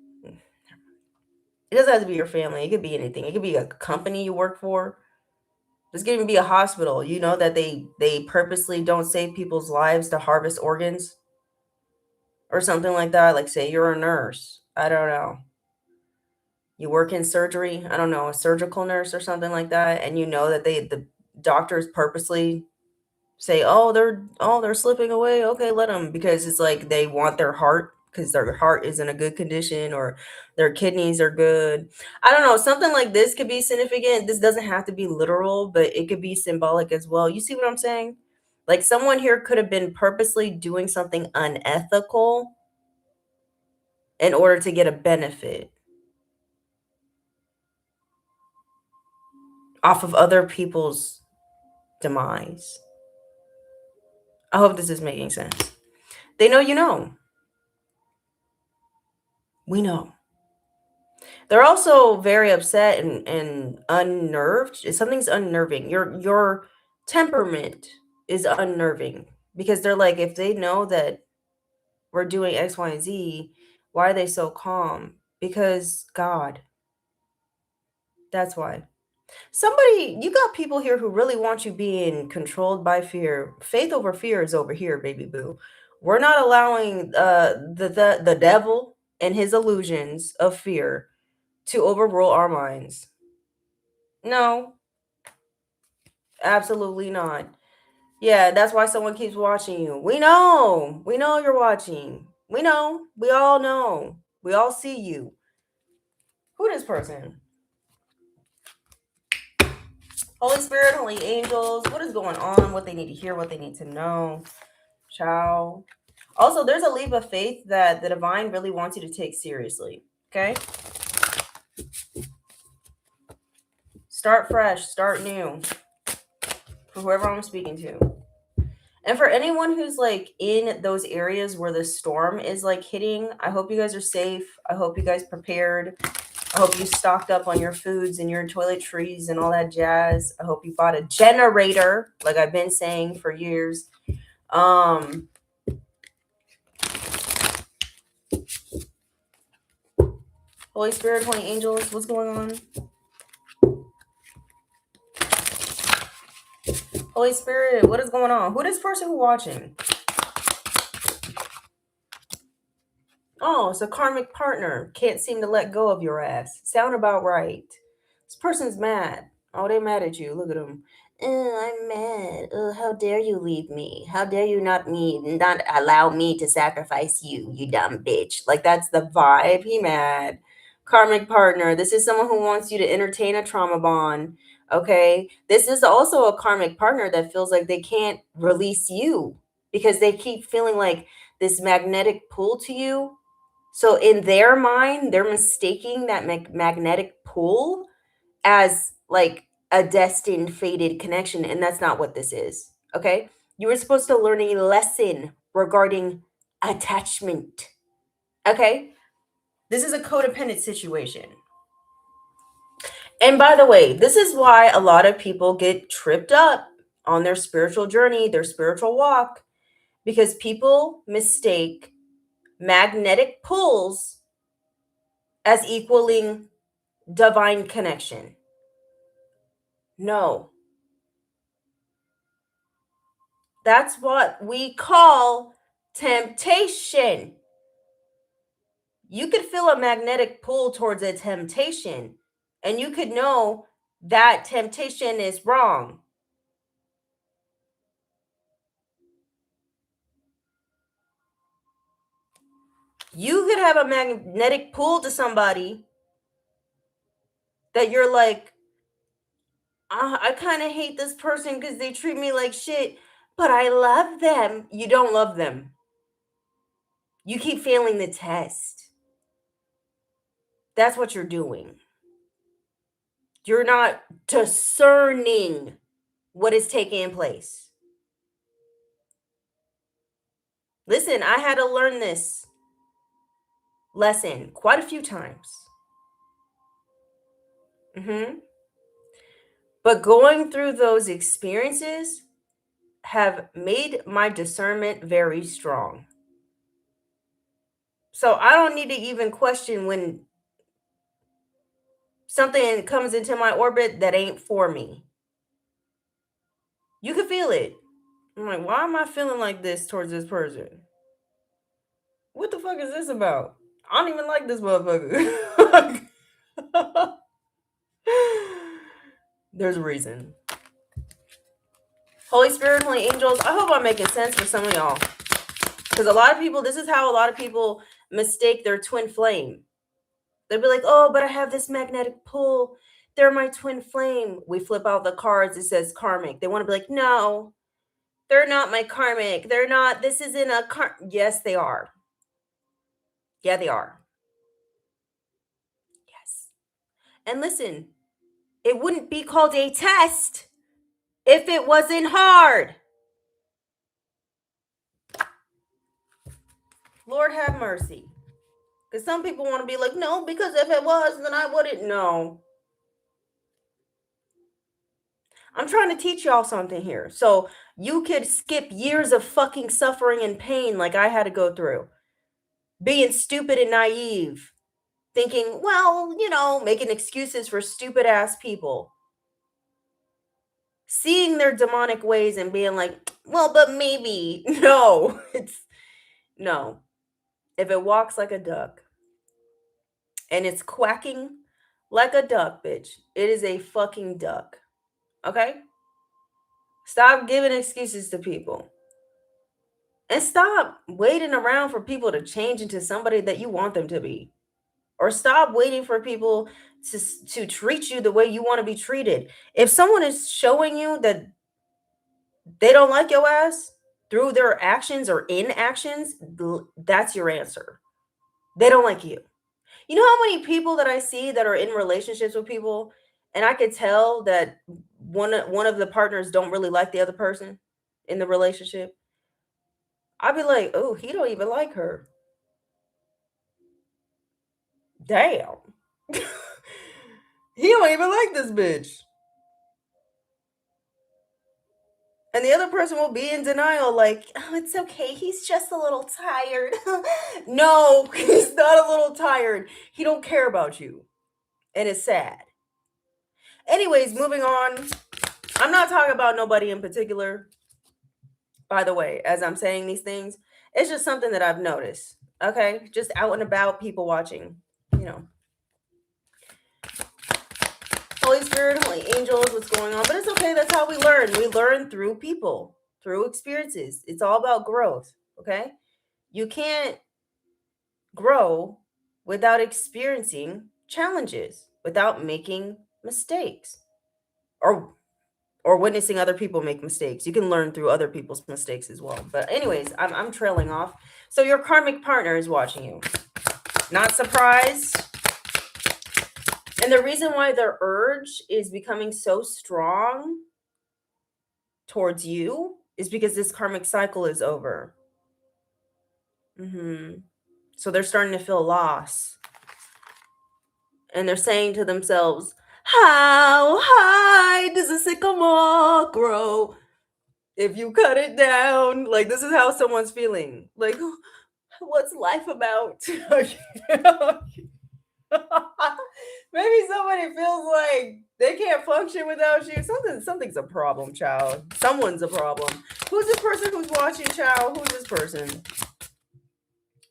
doesn't have to be your family. It could be anything. It could be a company you work for. There's going to be a hospital. You know that they purposely don't save people's lives to harvest organs or something like that. Like say you're a nurse. I don't know. You work in surgery. I don't know, a surgical nurse or something like that. And you know that the doctors purposely say, they're slipping away. Okay, let them, because it's like they want their heart because their heart is in a good condition or their kidneys are good. I don't know. Something like this could be significant. This doesn't have to be literal, but it could be symbolic as well. You see what I'm saying? Like someone here could have been purposely doing something unethical in order to get a benefit off of other people's demise. I hope this is making sense. They know you know. We know. They're also very upset and unnerved. Something's unnerving. Your temperament is unnerving because they're like, if they know that we're doing X, Y, and Z, why are they so calm? Because God. That's why. You got people here who really want you being controlled by fear. Faith over fear is over here, baby boo. We're not allowing the devil and his illusions of fear to overrule our minds. No, absolutely not. Yeah, that's why someone keeps watching you. We know. We know you're watching. We know. We all know. We all see you. Who this person? Holy Spirit, holy angels. What is going on? What they need to hear, what they need to know. Ciao. Also, there's a leap of faith that the divine really wants you to take seriously. Okay? Start fresh, start new. For whoever I'm speaking to. And for anyone who's like in those areas where the storm is like hitting, I hope you guys are safe. I hope you guys prepared. I hope you stocked up on your foods and your toiletries and all that jazz. I hope you bought a generator, like I've been saying for years. Holy Spirit, holy angels, what's going on? Holy Spirit, what is going on? Who this person who watching? Oh, it's a karmic partner. Can't seem to let go of your ass. Sound about right. This person's mad. Oh, they mad at you. Look at them. I'm mad. Oh, how dare you leave me? How dare you not allow me to sacrifice you, you dumb bitch. Like that's the vibe. He mad. Karmic partner. This is someone who wants you to entertain a trauma bond. Okay. This is also a karmic partner that feels like they can't release you because they keep feeling like this magnetic pull to you. So in their mind, they're mistaking that magnetic pull as like a destined fated connection, and that's not what this is. Okay, you were supposed to learn a lesson regarding attachment. Okay, this is a codependent situation. And by the way, this is why a lot of people get tripped up on their spiritual journey, their spiritual walk, because people mistake magnetic pulls as equaling divine connection. No. That's what we call temptation. You could feel a magnetic pull towards a temptation, and you could know that temptation is wrong. You could have a magnetic pull to somebody that you're like, I kind of hate this person because they treat me like shit, but I love them. You don't love them. You keep failing the test. That's what you're doing. You're not discerning what is taking place. Listen, I had to learn this lesson quite a few times. But going through those experiences have made my discernment very strong. So I don't need to even question when something comes into my orbit that ain't for me. You can feel it. I'm like, why am I feeling like this towards this person? What the fuck is this about? I don't even like this motherfucker. There's a reason. Holy Spirit, Holy Angels, I hope I'm making sense for some of y'all. Because a lot of people, this is how a lot of people mistake their twin flame. They'll be like, oh, but I have this magnetic pull. They're my twin flame. We flip out the cards. It says karmic. They want to be like, no, they're not my karmic. They're not. This isn't a Yes, they are. Yeah, they are. Yes. And listen, it wouldn't be called a test if it wasn't hard. Lord have mercy. Because some people want to be like, no, because if it was, then I wouldn't know. I'm trying to teach y'all something here. So you could skip years of fucking suffering and pain like I had to go through. Being stupid and naive. Thinking, well, making excuses for stupid ass people. Seeing their demonic ways and being like, well, but maybe. No. No. If it walks like a duck and it's quacking like a duck, bitch, it is a fucking duck. Okay? Stop giving excuses to people. And stop waiting around for people to change into somebody that you want them to be. Or stop waiting for people to treat you the way you want to be treated. If someone is showing you that they don't like your ass through their actions or inactions, that's your answer. They don't like you. You know how many people that I see that are in relationships with people, and I could tell that one of the partners don't really like the other person in the relationship? I'd be like, oh, he don't even like her. Damn. He don't even like this bitch. And the other person will be in denial, like, oh, it's okay. He's just a little tired. No, he's not a little tired. He don't care about you. And it's sad. Anyways, moving on. I'm not talking about nobody in particular. By the way, as I'm saying these things, it's just something that I've noticed. Okay? Just out and about, people watching. Holy Spirit, Holy angels, what's going on? But it's okay. That's how we learn. We learn through people, through experiences. It's all about growth. Okay. You can't grow without experiencing challenges, without making mistakes, or witnessing other people make mistakes. You can learn through other people's mistakes as well. But anyways, I'm trailing off. So your karmic partner is watching you. Not surprised. And the reason why their urge is becoming so strong towards you is because this karmic cycle is over. So they're starting to feel loss. And they're saying to themselves, how high does a sycamore grow if you cut it down? Like, this is how someone's feeling. Like, what's life about? Maybe somebody feels like they can't function without you. Something's a problem, child. Someone's a problem. Who's this person who's watching, child? Who's this person?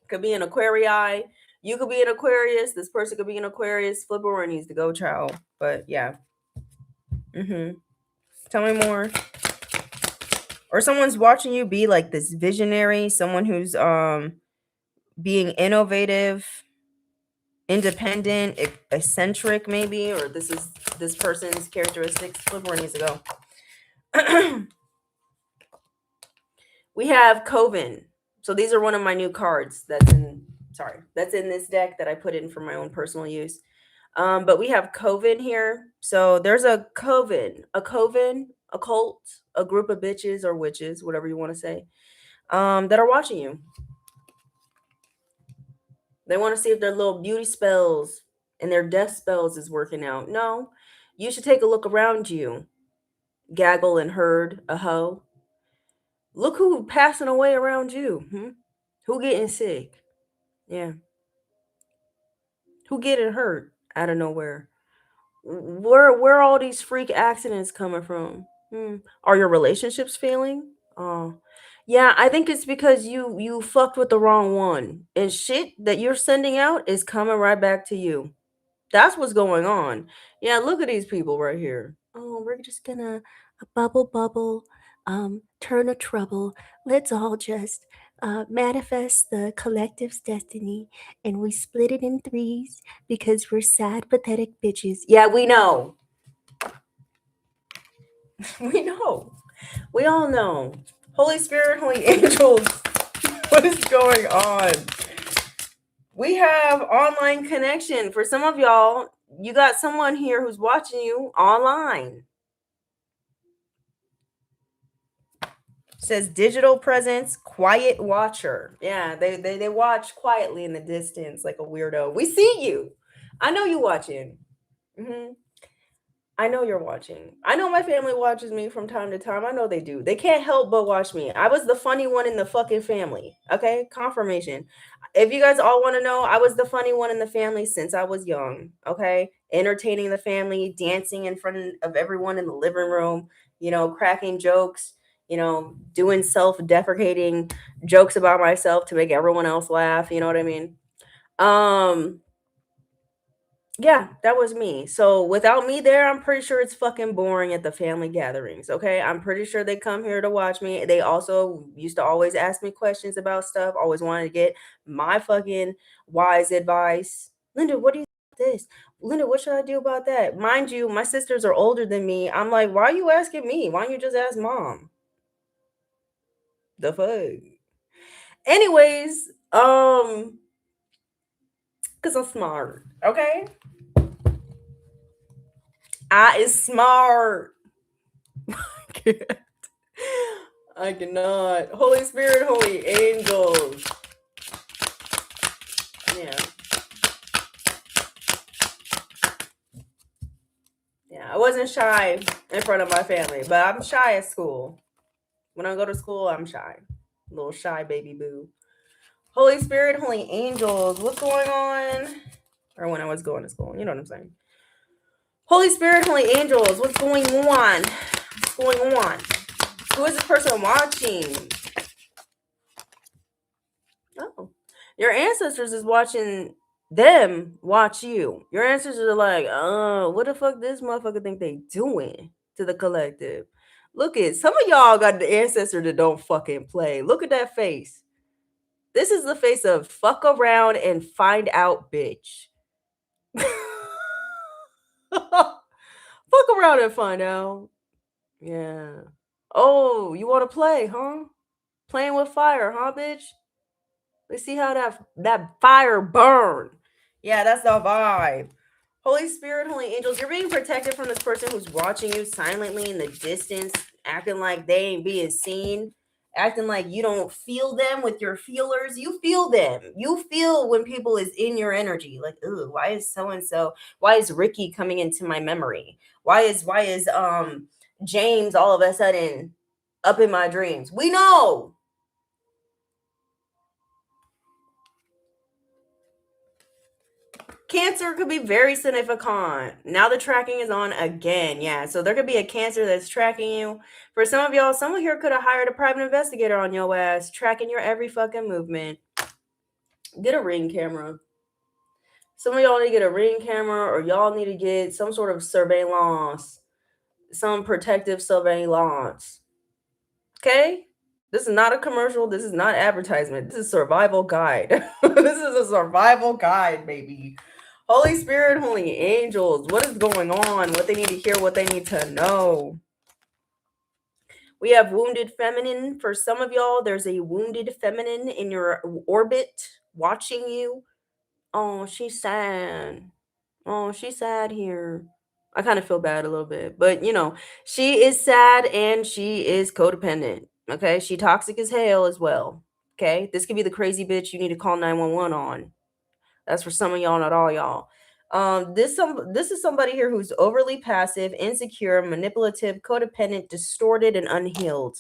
Could be an Aquarii. You could be an Aquarius. This person could be an Aquarius. Flip over needs to go, child. But yeah. Tell me more. Or someone's watching you be like this visionary, someone who's being innovative, independent, eccentric, maybe, or this is this person's characteristics. Flip over needs to go. We have Coven. So these are one of my new cards that's in this deck that I put in for my own personal use. But we have Coven here. So there's a Coven, a cult, a group of bitches or witches, whatever you want to say, that are watching you. They want to see if their little beauty spells and their death spells is working out. No, you should take a look around you. Gaggle and herd, a hoe. Look who passing away around you. Who getting sick? Yeah. Who getting hurt out of nowhere? Where are all these freak accidents coming from? Are your relationships failing? Oh, yeah, I think it's because you fucked with the wrong one, and shit that you're sending out is coming right back to you. That's what's going on. Yeah, look at these people right here. Oh, we're just gonna bubble, turn of trouble. Let's all just manifest the collective's destiny, and we split it in threes because we're sad, pathetic bitches. Yeah, we know. We know. We all know. Holy Spirit, holy angels, what is going on? We have online connection. For some of y'all, you got someone here who's watching you online. Says digital presence, quiet watcher. Yeah, they watch quietly in the distance like a weirdo. We see you. I know you watching. I know you're watching. I know my family watches me from time to time. I know they do. They can't help but watch me. I was the funny one in the fucking family. Okay? Confirmation. If you guys all want to know, I was the funny one in the family since I was young. Okay? Entertaining the family, dancing in front of everyone in the living room, cracking jokes, doing self-deprecating jokes about myself to make everyone else laugh. You know what I mean? Yeah, that was me. So without me there, I'm pretty sure it's fucking boring at the family gatherings. Okay. I'm pretty sure they come here to watch me. They also used to always ask me questions about stuff, always wanted to get my fucking wise advice. Linda, what do you think about this? Linda, what should I do about that? Mind you, my sisters are older than me. I'm like, why are you asking me? Why don't you just ask mom? The fuck? Anyways, because I'm smart. Okay. I is smart. I cannot. Holy Spirit, holy angels. Yeah. Yeah, I wasn't shy in front of my family, but I'm shy at school. When I go to school, I'm shy. Little shy baby boo. Holy Spirit, holy angels. What's going on? Or when I was going to school. You know what I'm saying? Holy Spirit, holy angels, what's going on? What's going on? Who is this person watching? Oh, your ancestors is watching them watch you. Your ancestors are like, what the fuck this motherfucker think they doing to the collective? Look at some of y'all got the ancestor that don't fucking play. Look at that face. This is the face of fuck around and find out, bitch. Fuck around and find out. Yeah. Oh, you want to play, huh? Playing with fire, huh, bitch? Let's see how that fire burn. Yeah, that's the vibe. Holy Spirit, holy angels, you're being protected from this person who's watching you silently in the distance, acting like they ain't being seen, acting like you don't feel them with your feelers. You feel them. You feel when people is in your energy. Like, ooh, why is so and so? Why is Ricky coming into my memory? Why is James all of a sudden up in my dreams? We know. Cancer could be very significant. Now the tracking is on again. Yeah, so there could be a Cancer that's tracking you. For some of y'all, someone here could have hired a private investigator on your ass, tracking your every fucking movement. Get a Ring camera. Some of y'all need to get a Ring camera, or y'all need to get some sort of surveillance, some protective surveillance. Okay? This is not a commercial. This is not advertisement. This is a survival guide. This is a survival guide, baby. Holy Spirit, holy angels, what is going on? What they need to hear, what they need to know. We have wounded feminine. For some of y'all, there's a wounded feminine in your orbit watching you. Oh, she's sad. Oh, she's sad here. I kind of feel bad a little bit, but she is sad and she is codependent. Okay, she toxic as hell as well. Okay, this could be the crazy bitch you need to call 911 on. That's for some of y'all, not all y'all. This is somebody here who's overly passive, insecure, manipulative, codependent, distorted, and unhealed.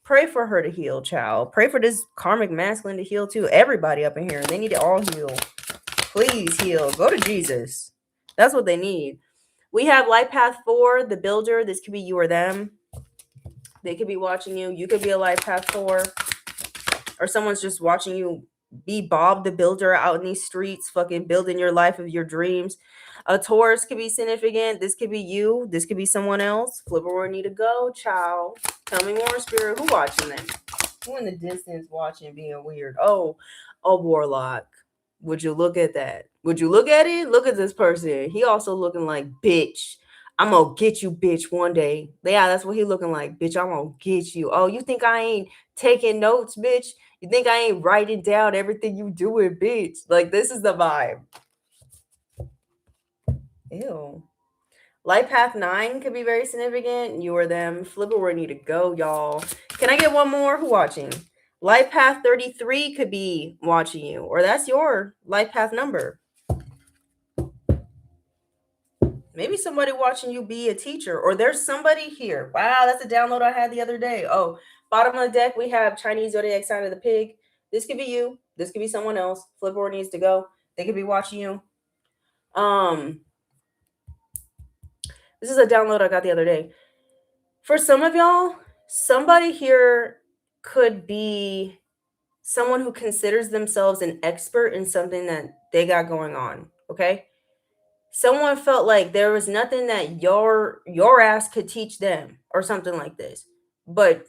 Pray for her to heal, child. Pray for this karmic masculine to heal too. Everybody up in here, they need to all heal. Please heal. Go to Jesus. That's what they need. We have Life Path 4, the builder. This could be you or them. They could be watching you. You could be a Life Path 4. Or someone's just watching you be Bob the Builder out in these streets, fucking building your life of your dreams. A Taurus could be significant. This could be you. This could be someone else. Flip where need to go, child. Tell me more, Spirit. Who watching them? Who in the distance watching being weird? Oh, a Warlock. Would you look at that? Would you look at it? Look at this person. He also looking like, bitch, I'm gonna get you, bitch, one day. Yeah, that's what he looking like. Bitch, I'm gonna get you. Oh, you think I ain't taking notes, bitch? You think I ain't writing down everything you doing, bitch? Like, this is the vibe. Ew. Life Path 9 could be very significant. You or them. Flip it where you need to go, y'all. Can I get one more? Who watching? Life Path 33 could be watching you, or that's your Life Path number. Maybe somebody watching you be a teacher, or there's somebody here. Wow, that's a download I had the other day. Oh, bottom of the deck, we have Chinese zodiac sign of the pig. This could be you. This could be someone else. Flipboard needs to go. They could be watching you. This is a download I got the other day. For some of y'all, somebody here could be someone who considers themselves an expert in something that they got going on. Okay. Someone felt like there was nothing that your ass could teach them or something like this. But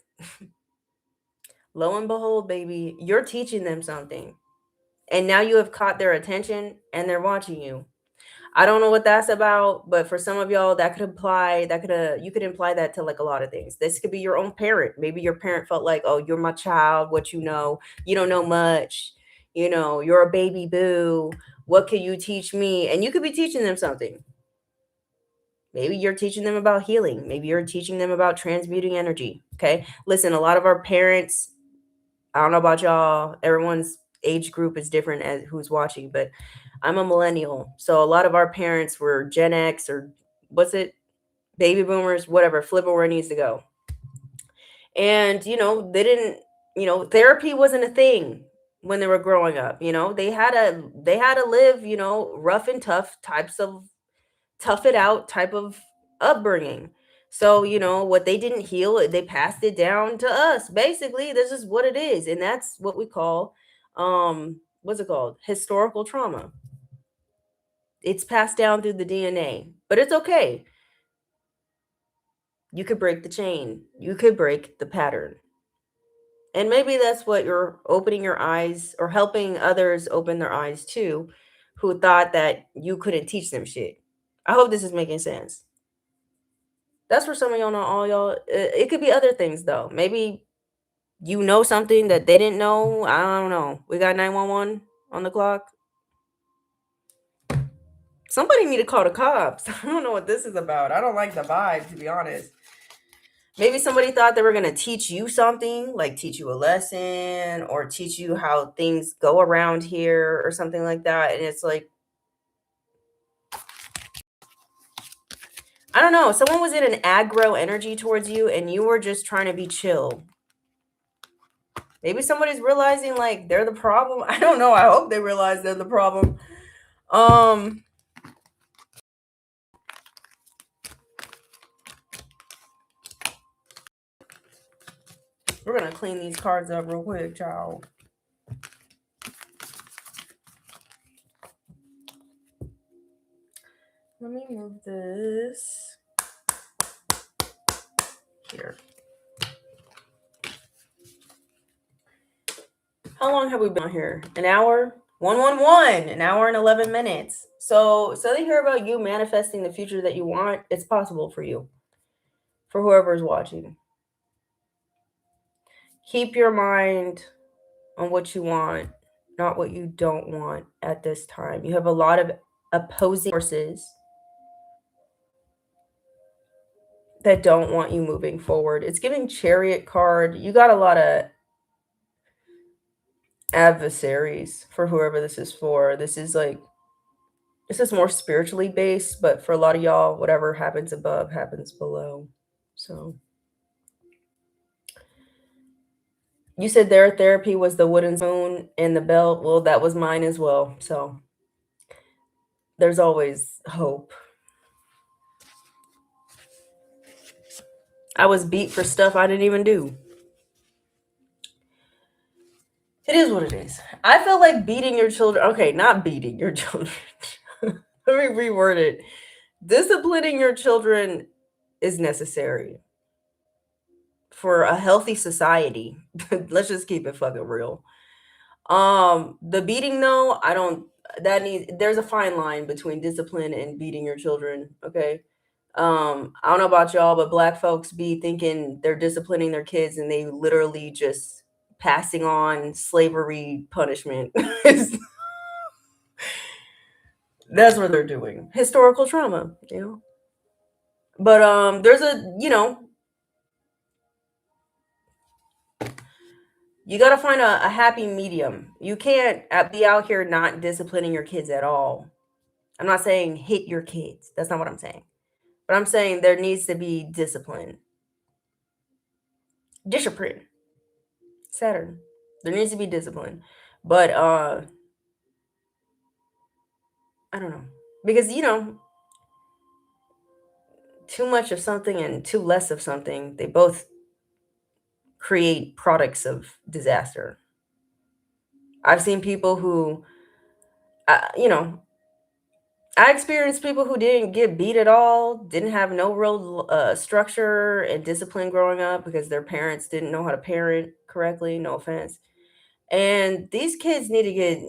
lo and behold, baby, you're teaching them something. And now you have caught their attention and they're watching you. I don't know what that's about, but for some of y'all, that could imply you could imply that to like a lot of things. This could be your own parent. Maybe your parent felt like, oh, you're my child. What you know don't know much. You're a baby boo. What can you teach me? And you could be teaching them something. Maybe you're teaching them about healing. Maybe you're teaching them about transmuting energy. Okay. Listen, a lot of our parents, I don't know about y'all, everyone's age group is different as who's watching, but I'm a millennial. So a lot of our parents were Gen X or what's it? Baby boomers, whatever, flip it where it needs to go. And, they didn't, therapy wasn't a thing when they were growing up. They had to live, rough and tough types of tough it out type of upbringing. So, what they didn't heal, they passed it down to us. Basically, this is what it is. And that's what we call what's it called? Historical trauma. It's passed down through the DNA, but it's okay. You could break the chain. You could break the pattern. And maybe that's what you're opening your eyes or helping others open their eyes to, who thought that you couldn't teach them shit. I hope this is making sense. That's for some of y'all, not all y'all. It could be other things though. Maybe you know something that they didn't know. I don't know. We got 911 on the clock. Somebody need to call the cops. I don't know what this is about. I don't like the vibe, to be honest. Maybe somebody thought they were going to teach you something, like teach you a lesson or teach you how things go around here or something like that. And it's like, I don't know. Someone was in an aggro energy towards you and you were just trying to be chill. Maybe somebody's realizing like they're the problem. I don't know. I hope they realize they're the problem. We're going to clean these cards up real quick, child. Let me move this here. How long have we been on here? An hour? 111. An hour and 11 minutes. So they hear about you manifesting the future that you want. It's possible for you. For whoever's watching. Keep your mind on what you want, not what you don't want at this time. You have a lot of opposing forces that don't want you moving forward. It's giving Chariot card. You got a lot of adversaries for whoever this is for. This is more spiritually based, but for a lot of y'all, whatever happens above happens below. So you said their therapy was the wooden spoon and the belt. Well, that was mine as well. So there's always hope. I was beat for stuff I didn't even do. It is what it is. I feel like beating your children. Okay, not beating your children. Let me reword it. Disciplining your children is necessary for a healthy society. Let's just keep it fucking real. The beating, though, there's a fine line between discipline and beating your children. Okay. I don't know about y'all, but Black folks be thinking they're disciplining their kids and they literally just passing on slavery punishment. That's what they're doing. Historical trauma, But there's you got to find a happy medium. You can't be out here not disciplining your kids at all. I'm not saying hit your kids. That's not what I'm saying. But I'm saying there needs to be discipline. Discipline. Saturn. There needs to be discipline. But I don't know. Because too much of something and too less of something, they both create products of disaster. I've seen people who I experienced people who didn't get beat at all, didn't have no real structure and discipline growing up because their parents didn't know how to parent correctly. No offense. And these kids need to get,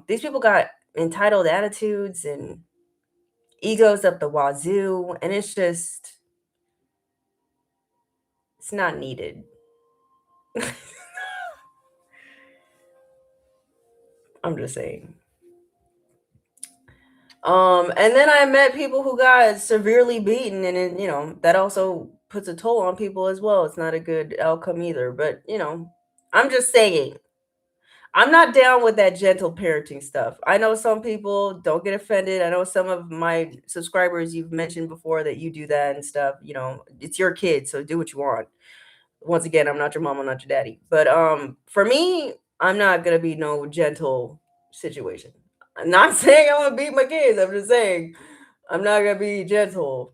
these people got entitled attitudes and egos up the wazoo. And it's not needed. I'm just saying. And then I met people who got severely beaten, and that also puts a toll on people as well. It's not a good outcome either. But I'm just saying, I'm not down with that gentle parenting stuff. I know some people don't get offended. I know some of my subscribers you've mentioned before that you do that and stuff. It's your kid, so do what you want. Once again, I'm not your mom, I'm not your daddy. But for me, I'm not gonna be no gentle situation. I'm not saying I'm gonna beat my kids. I'm just saying I'm not gonna be gentle.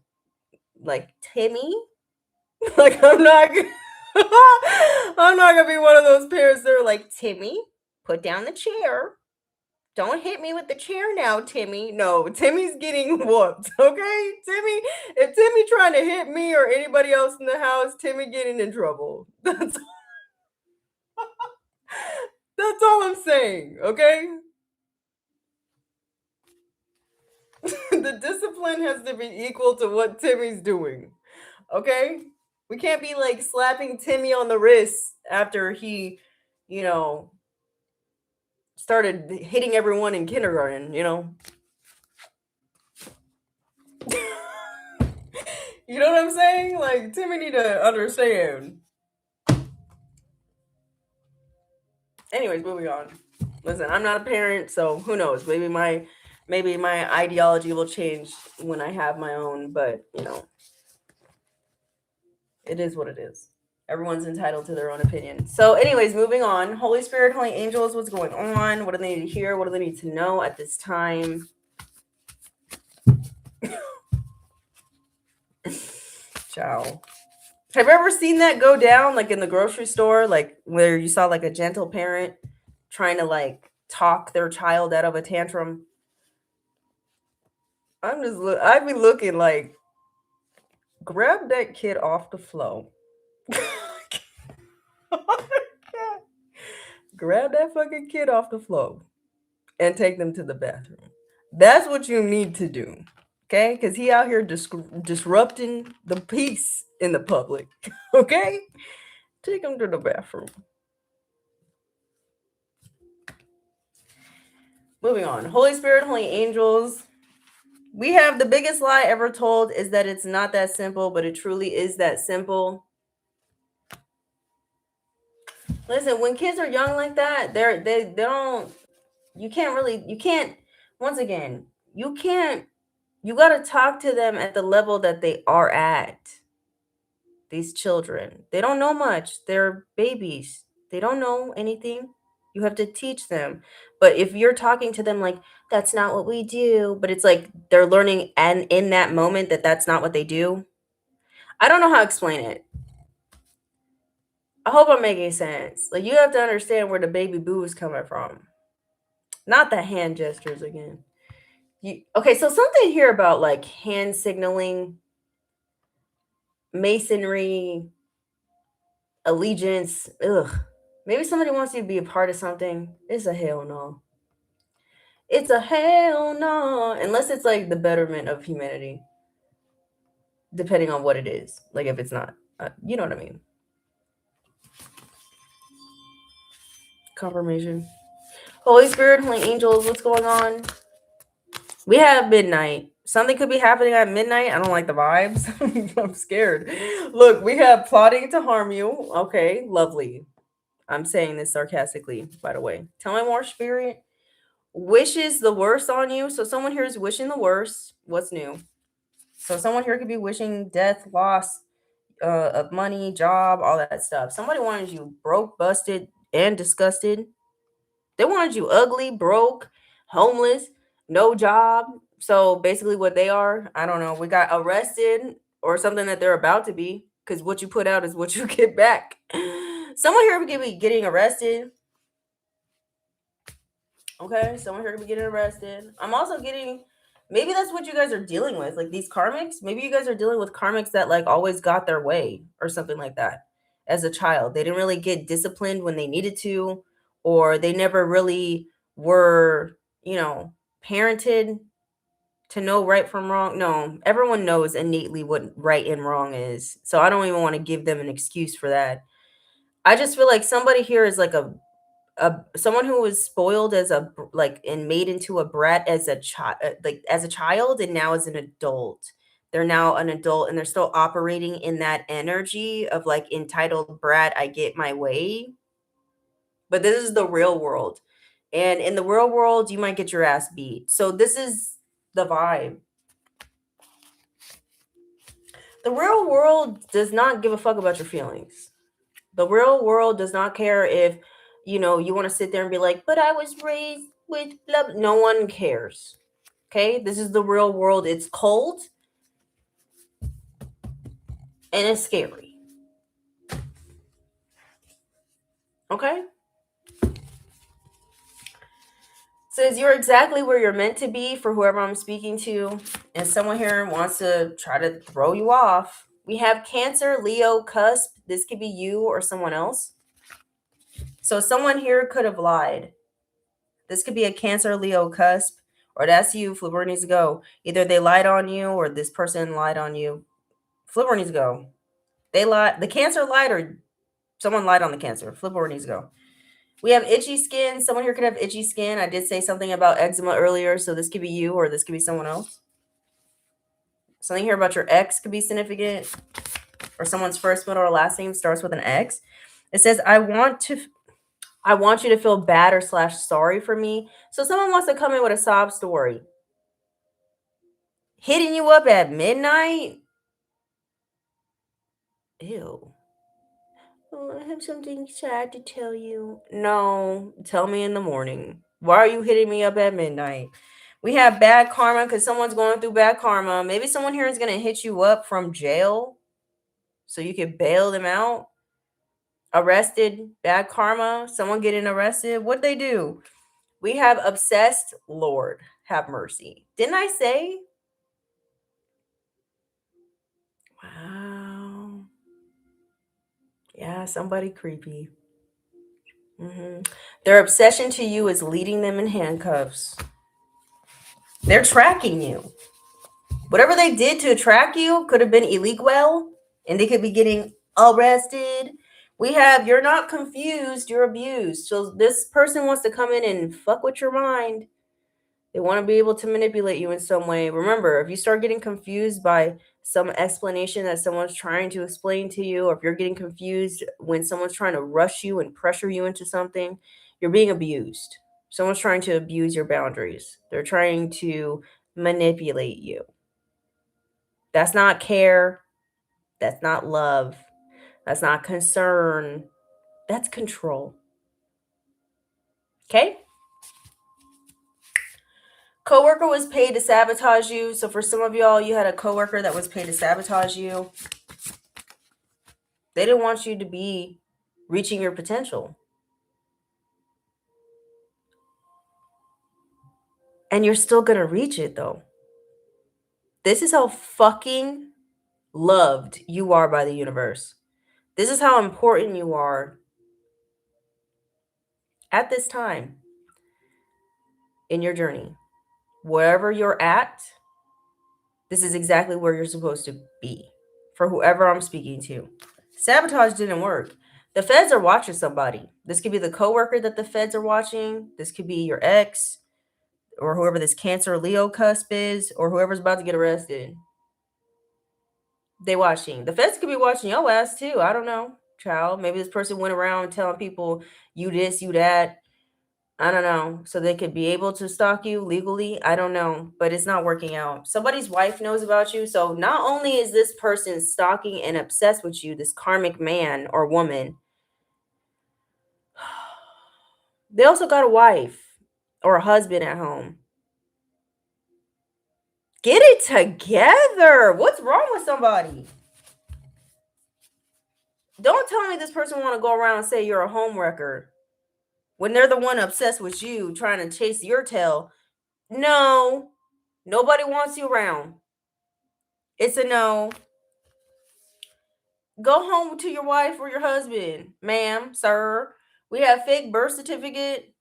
Like Timmy. Like I'm not I'm not gonna be one of those parents that are like, Timmy, put down the chair. Don't hit me with the chair now, Timmy. No, Timmy's getting whooped. Okay, Timmy. If Timmy trying to hit me or anybody else in the house, Timmy getting in trouble. That's all I'm saying. Okay. The discipline has to be equal to what Timmy's doing. Okay? We can't be like slapping Timmy on the wrist after he, you know, started hitting everyone in kindergarten, you know? You know what I'm saying? Like, Timmy need to understand. Anyways, moving on. Listen, I'm not a parent, so who knows? Maybe my ideology will change when I have my own, but you know, it is what it is. Everyone's entitled to their own opinion. So, anyways, moving on. Holy Spirit, Holy Angels, what's going on? What do they need to hear? What do they need to know at this time? Ciao. Have you ever seen that go down, like in the grocery store, like where you saw like a gentle parent trying to like talk their child out of a tantrum? I'd be looking like, grab that kid off the floor. Grab that fucking kid off the floor and take them to the bathroom. That's what you need to do. Okay? Because he out here disrupting the peace in the public. Okay? Take him to the bathroom. Moving on. Holy Spirit, Holy Angels. We have the biggest lie ever told is that it's not that simple, but it truly is that simple. Listen, when kids are young like that, they don't, you can't, once again, you got to talk to them at the level that they are at. These children, they don't know much. They're babies. They don't know anything. You have to teach them. But if you're talking to them like, that's not what we do, but it's like they're learning and in that moment that that's not what they do. I don't know how to explain it. I hope I'm making sense. Like, you have to understand where the baby boo is coming from. Not the hand gestures again. Okay, so something here about like hand signaling, masonry, allegiance. Ugh. Maybe somebody wants you to be a part of something. It's a hell no. It's a hell no. Unless it's like the betterment of humanity. Depending on what it is. Like if it's not. You know what I mean. Confirmation. Holy Spirit, Holy Angels, what's going on? We have midnight. Something could be happening at midnight. I don't like the vibes. I'm scared. Look, we have plotting to harm you. Okay, lovely. I'm saying this sarcastically, by the way. Tell me more, Spirit. Wishes the worst on you. So someone here is wishing the worst. What's new? So someone here could be wishing death, loss of money, job, all that stuff. Somebody wanted you broke, busted, and disgusted. They wanted you ugly, broke, homeless, no job. So basically what they are, I don't know, we got arrested or something that they're about to be, because what you put out is what you get back. Someone here could be getting arrested. Okay, someone here could be getting arrested. I'm also getting, maybe that's what you guys are dealing with, like these karmics. Maybe you guys are dealing with karmics that like always got their way or something like that as a child. They didn't really get disciplined when they needed to, or they never really were, parented to know right from wrong. No, everyone knows innately what right and wrong is. So I don't even want to give them an excuse for that. I just feel like somebody here is like a someone who was spoiled as and made into a brat as a child, like as a child, and now as an adult. They're now an adult and they're still operating in that energy of like entitled brat, I get my way. But this is the real world. And in the real world, you might get your ass beat. So this is the vibe. The real world does not give a fuck about your feelings. The real world does not care if, you want to sit there and be like, but I was raised with love. No one cares. Okay? This is the real world. It's cold and it's scary. Okay? Says you're exactly where you're meant to be for whoever I'm speaking to, and someone here wants to try to throw you off. We have Cancer, Leo, cusp. This could be you or someone else. So someone here could have lied. This could be a Cancer, Leo, cusp, or that's you. Flipper needs to go. Either they lied on you or this person lied on you. Flipper needs to go. They lied. The Cancer lied or someone lied on the Cancer. Flipper needs to go. We have itchy skin. Someone here could have itchy skin. I did say something about eczema earlier, so this could be you or this could be someone else. Something here about your ex could be significant, or someone's first, middle, or last name starts with an X. It says, I want you to feel bad or / sorry for me. So someone wants to come in with a sob story. Hitting you up at midnight? Ew. Oh, I have something sad to tell you. No, tell me in the morning. Why are you hitting me up at midnight? We have bad karma because someone's going through bad karma. Maybe someone here is going to hit you up from jail so you can bail them out. Arrested, bad karma, someone getting arrested. What'd they do? We have obsessed, Lord, have mercy. Didn't I say? Wow. Yeah, somebody creepy. Their obsession to you is leading them in handcuffs. They're tracking you. Whatever they did to track you could have been illegal, and they could be getting arrested. We have, you're not confused, you're abused. So this person wants to come in and fuck with your mind. They want to be able to manipulate you in some way. Remember, if you start getting confused by some explanation that someone's trying to explain to you, or if you're getting confused when someone's trying to rush you and pressure you into something, you're being abused. Someone's trying to abuse your boundaries. They're trying to manipulate you. That's not care. That's not love. That's not concern. That's control. Okay? Coworker was paid to sabotage you. So for some of y'all, you had a coworker that was paid to sabotage you. They didn't want you to be reaching your potential. And you're still going to reach it though. This is how fucking loved you are by the universe. This is how important you are at this time in your journey. Wherever you're at, this is exactly where you're supposed to be for whoever I'm speaking to. Sabotage didn't work. The feds are watching somebody. This could be the coworker that the feds are watching. This could be your ex or whoever this Cancer Leo cusp is, or whoever's about to get arrested. They watching. The feds could be watching your ass too. I don't know, child. Maybe this person went around telling people you this, you that. I don't know. So they could be able to stalk you legally. I don't know, but it's not working out. Somebody's wife knows about you. So not only is this person stalking and obsessed with you, this karmic man or woman, they also got a wife or a husband at home. Get it together. What's wrong with somebody? Don't tell me this person want to go around and say you're a homewrecker when they're the one obsessed with you, trying to chase your tail. No, nobody wants you around. It's a no. Go home to your wife or your husband, ma'am, sir. We have fake birth certificate.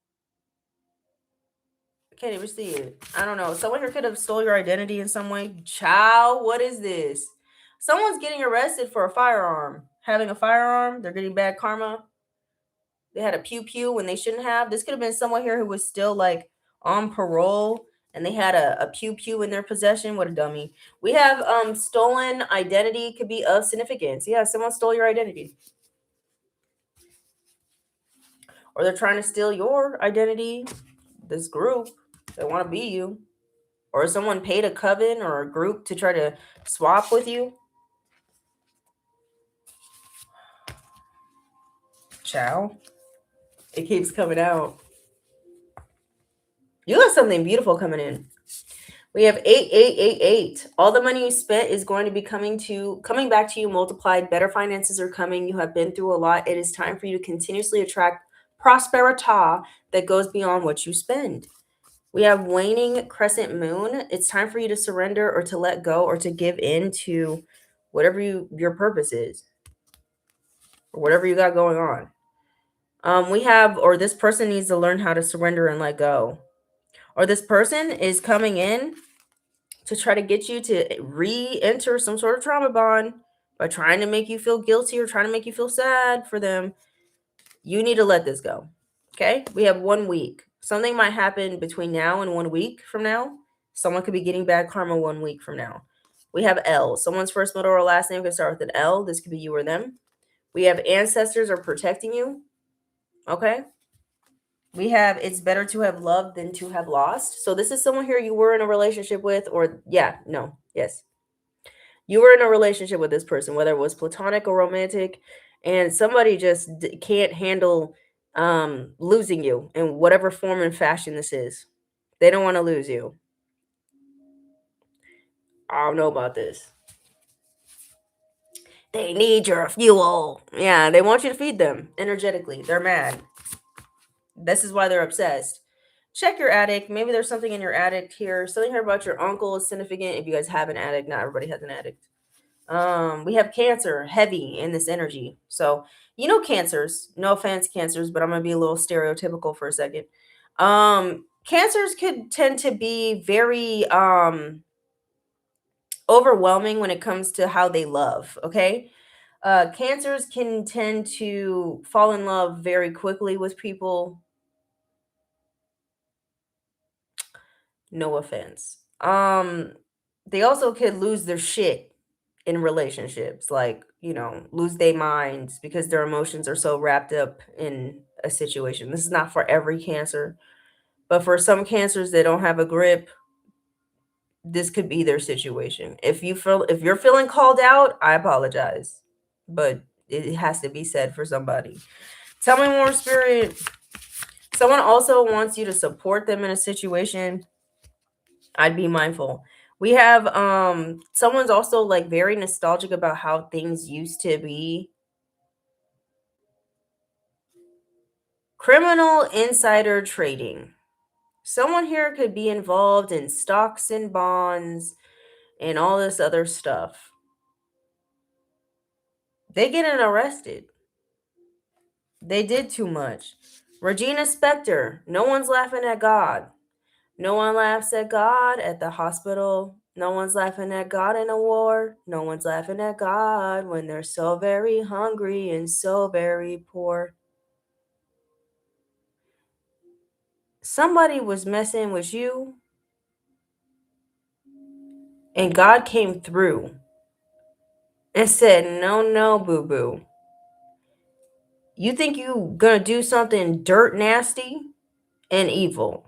I can't even see it. I don't know. Someone here could have stole your identity in some way. Child, what is this? Someone's getting arrested for a firearm. Having a firearm, they're getting bad karma. They had a pew when they shouldn't have. This could have been someone here who was still like on parole and they had a pew in their possession. What a dummy. We have stolen identity could be of significance. Yeah, someone stole your identity. Or they're trying to steal your identity. This group, they want to be you. Or someone paid a coven or a group to try to swap with you. Ciao. It keeps coming out. You got something beautiful coming in. We have 8888. All the money you spent is going to be coming back to you multiplied. Better finances are coming. You have been through a lot. It is time for you to continuously attract prosperity that goes beyond what you spend. We have waning crescent moon. It's time for you to surrender or to let go or to give in to whatever your purpose is or whatever you got going on. We have, or this person needs to learn how to surrender and let go. Or this person is coming in to try to get you to re-enter some sort of trauma bond by trying to make you feel guilty or trying to make you feel sad for them. You need to let this go. Okay? We have 1 week. Something might happen between now and 1 week from now. Someone could be getting bad karma 1 week from now. We have L. Someone's first, middle, or last name could start with an L. This could be you or them. We have ancestors are protecting you. Okay? We have it's better to have loved than to have lost. So this is someone here you were in a relationship with, or yes. You were in a relationship with this person, whether it was platonic or romantic, and somebody just can't handle losing you in whatever form and fashion this is. They don't want to lose you. I don't know about this. They need your fuel. Yeah, they want you to feed them energetically. They're mad. This is why they're obsessed. Check your attic. Maybe there's something in your attic here. Something here about your uncle is significant. If you guys have an attic, not everybody has an attic. We have Cancer heavy in this energy. So, cancers, no offense, cancers, but I'm gonna be a little stereotypical for a second. Cancers could tend to be very overwhelming when it comes to how they love, okay? Cancers can tend to fall in love very quickly with people. No offense. They also could lose their shit in relationships, like, lose their minds because their emotions are so wrapped up in a situation. This is not for every cancer, but for some cancers that don't have a grip, this could be their situation. If you're feeling called out, I apologize, but it has to be said for somebody. Tell me more, spirit. Someone also wants you to support them in a situation. I'd be mindful. We have someone's also like very nostalgic about how things used to be. Criminal insider trading. Someone here could be involved in stocks and bonds and all this other stuff. They getting arrested. They did too much. Regina Spektor. No one's laughing at God. No one laughs at God at the hospital. No one's laughing at God in a war. No one's laughing at God when they're so very hungry and so very poor. Somebody was messing with you, and God came through and said, "No, no, boo boo. You think you gonna do something dirt nasty and evil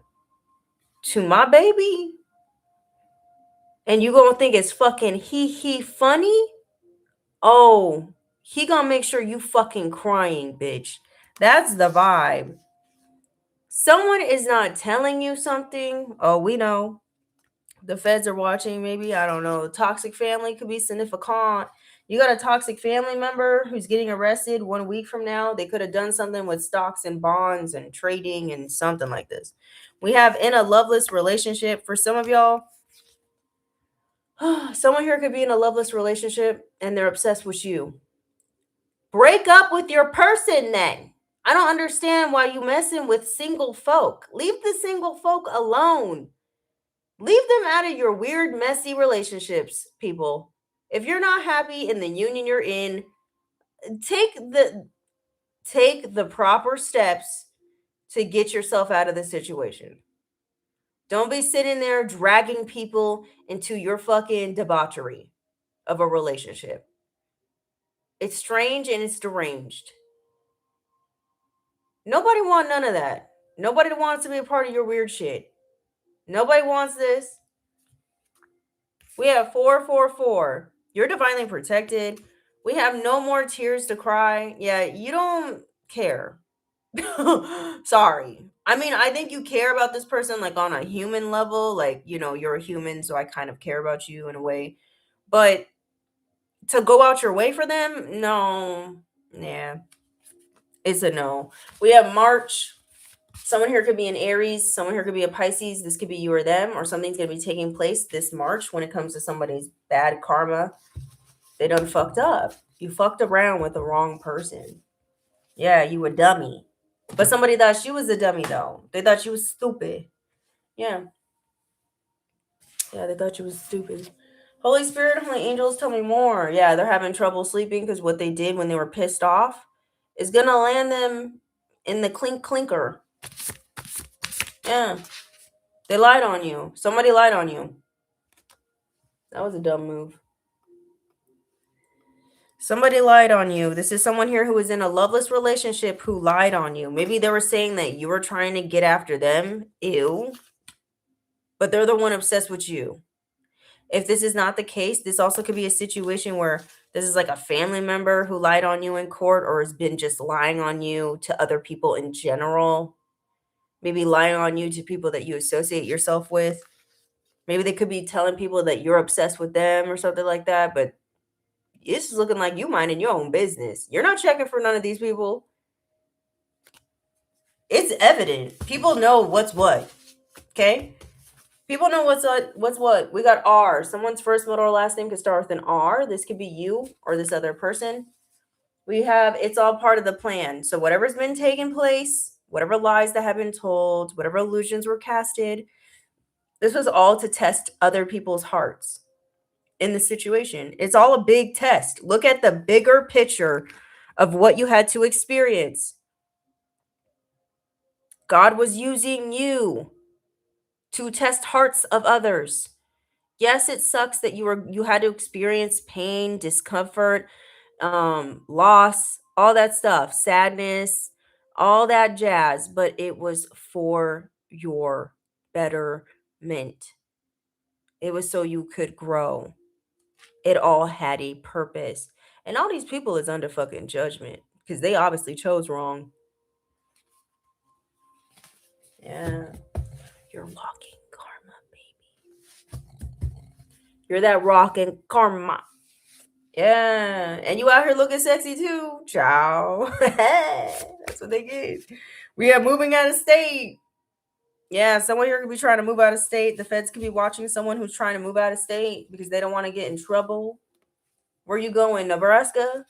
to my baby? And you gonna think it's fucking he funny? Oh, he gonna make sure you fucking crying, bitch." That's the vibe. Someone is not telling you something. Oh, we know. The feds are watching, maybe. I don't know. Toxic family could be significant. You got a toxic family member who's getting arrested 1 week from now. They could have done something with stocks and bonds and trading and something like this. We have in a loveless relationship. For some of y'all, someone here could be in a loveless relationship and they're obsessed with you. Break up with your person then. I don't understand why you messing with single folk. Leave the single folk alone. Leave them out of your weird, messy relationships, people. If you're not happy in the union you're in, take the proper steps to get yourself out of the situation. Don't be sitting there dragging people into your fucking debauchery of a relationship. It's strange and it's deranged. Nobody wants none of that. Nobody wants to be a part of your weird shit. Nobody wants this. We have 444. You're divinely protected. We have no more tears to cry. Yeah, you don't care. Sorry. I mean, I think you care about this person like on a human level. Like, you're a human, so I kind of care about you in a way. But to go out your way for them, no. Yeah. It's a no. We have March. Someone here could be an Aries. Someone here could be a Pisces. This could be you or them, or something's going to be taking place this March when it comes to somebody's bad karma. They done fucked up. You fucked around with the wrong person. Yeah, you a dummy. But somebody thought she was a dummy, though. They thought she was stupid. Yeah. Yeah, they thought she was stupid. Holy Spirit, Holy Angels, tell me more. Yeah, they're having trouble sleeping because what they did when they were pissed off is going to land them in the clinker. Yeah. They lied on you. Somebody lied on you. That was a dumb move. Somebody lied on you. This is someone here who was in a loveless relationship who lied on you. Maybe they were saying that you were trying to get after them. Ew. But they're the one obsessed with you. If this is not the case, this also could be a situation where this is like a family member who lied on you in court or has been just lying on you to other people in general. Maybe lying on you to people that you associate yourself with. Maybe they could be telling people that you're obsessed with them or something like that, but it's looking like you minding your own business. You're not checking for none of these people. It's evident. People know what's what. Okay? People know what's what. We got R. Someone's first, middle, or last name could start with an R. This could be you or this other person. We have it's all part of the plan. So whatever's been taking place, whatever lies that have been told, whatever illusions were casted, this was all to test other people's hearts in the situation. It's all a big test. Look at the bigger picture of what you had to experience. God was using you to test hearts of others. Yes, it sucks that you had to experience pain, discomfort, loss, all that stuff, sadness, all that jazz, but it was for your betterment. It was so you could grow. It all had a purpose. And all these people is under fucking judgment because they obviously chose wrong. Yeah. You're walking karma, baby. You're that rocking karma. Yeah. And you out here looking sexy too. Ciao. That's what they get. We are moving out of state. Yeah, someone here could be trying to move out of state. The feds could be watching someone who's trying to move out of state because they don't want to get in trouble. Where you going? Nebraska?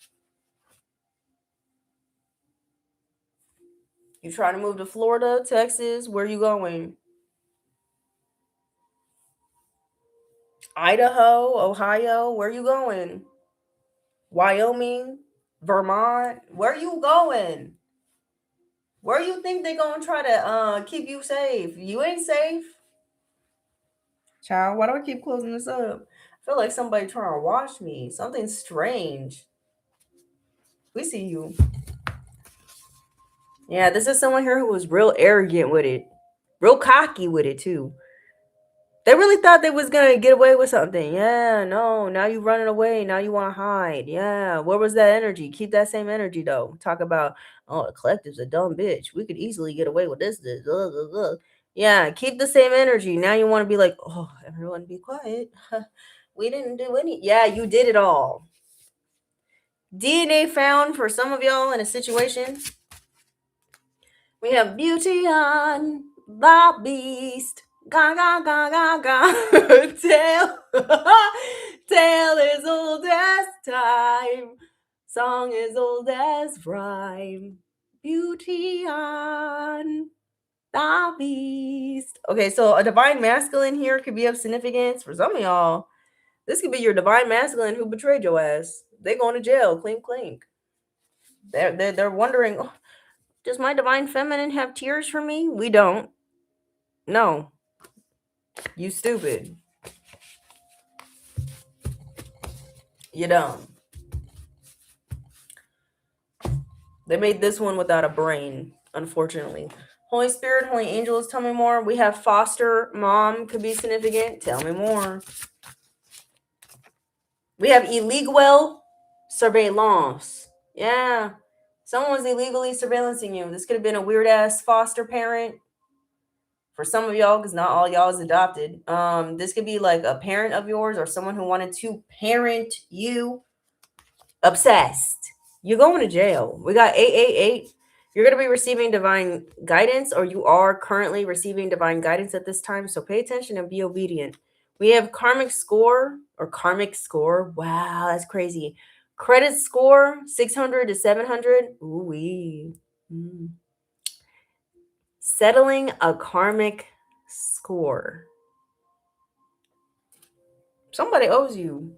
You trying to move to Florida, Texas? Where you going? Idaho, Ohio? Where you going? Wyoming, Vermont? Where you going? Where you think they gonna try to keep you safe? You ain't safe. Child, why do I keep closing this up? I feel like somebody trying to watch me. Something strange. We see you. Yeah, this is someone here who was real arrogant with it. Real cocky with it too. They really thought they was gonna get away with something. Yeah, no. Now you running away. Now you want to hide. Yeah. Where was that energy? Keep that same energy though. Talk about, oh, the collective's a dumb bitch. We could easily get away with this. Yeah, keep the same energy. Now you want to be like, oh, everyone be quiet. We didn't do any. Yeah, you did it all. DNA found for some of y'all in a situation. We have Beauty on the Beast. Ga ga ga ga ga. Tale is old as time. Song is old as rhyme. Beauty on the Beast. Okay, so a divine masculine here could be of significance for some of y'all. This could be your divine masculine who betrayed your ass. They going to jail. Clink clink. They're wondering, oh, does my divine feminine have tears for me? We don't. No. You stupid. You dumb. They made this one without a brain, unfortunately. Holy Spirit, Holy Angels, tell me more. We have foster mom could be significant. Tell me more. We have illegal surveillance. Yeah. Someone's illegally surveillancing you. This could have been a weird ass foster parent. For some of y'all, because not all y'all is adopted. This could be like a parent of yours or someone who wanted to parent you. Obsessed. You're going to jail. We got 888. You're going to be receiving divine guidance, or you are currently receiving divine guidance at this time. So pay attention and be obedient. We have karmic score or karmic score. Wow, that's crazy. Credit score 600 to 700. Ooh wee. Settling a karmic score. Somebody owes you.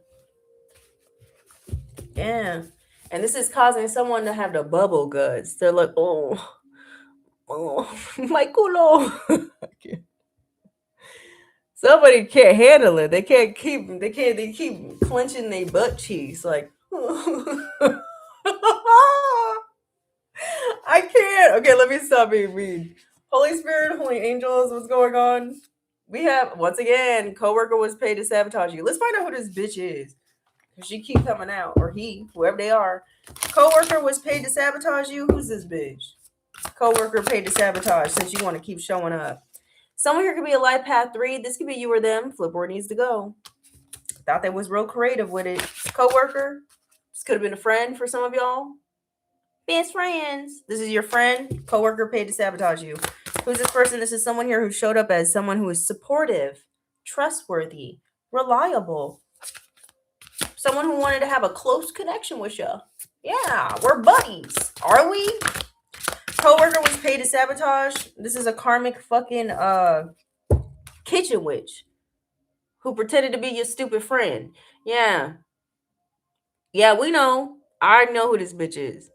Yeah. And this is causing someone to have the bubble guts. They're like, oh, my culo. Somebody can't handle it. They keep clenching their butt cheeks like I can't. Okay, let me stop being mean. Holy Spirit, Holy Angels, what's going on? We have, once again, coworker was paid to sabotage you. Let's find out who this bitch is. She keep coming out, or he, whoever they are. Coworker was paid to sabotage you. Who's this bitch? Coworker paid to sabotage since you want to keep showing up. Someone here could be a life path 3. This could be you or them. Flip where it needs to go. Thought they was real creative with it. Coworker. This could have been a friend for some of y'all. Best friends. This is your friend. Coworker paid to sabotage you. Who's this person? This is someone here who showed up as someone who is supportive, trustworthy, reliable. Someone who wanted to have a close connection with you. Yeah, we're buddies. Are we? Coworker was paid to sabotage. This is a karmic fucking kitchen witch who pretended to be your stupid friend. Yeah. Yeah, we know. I already know who this bitch is.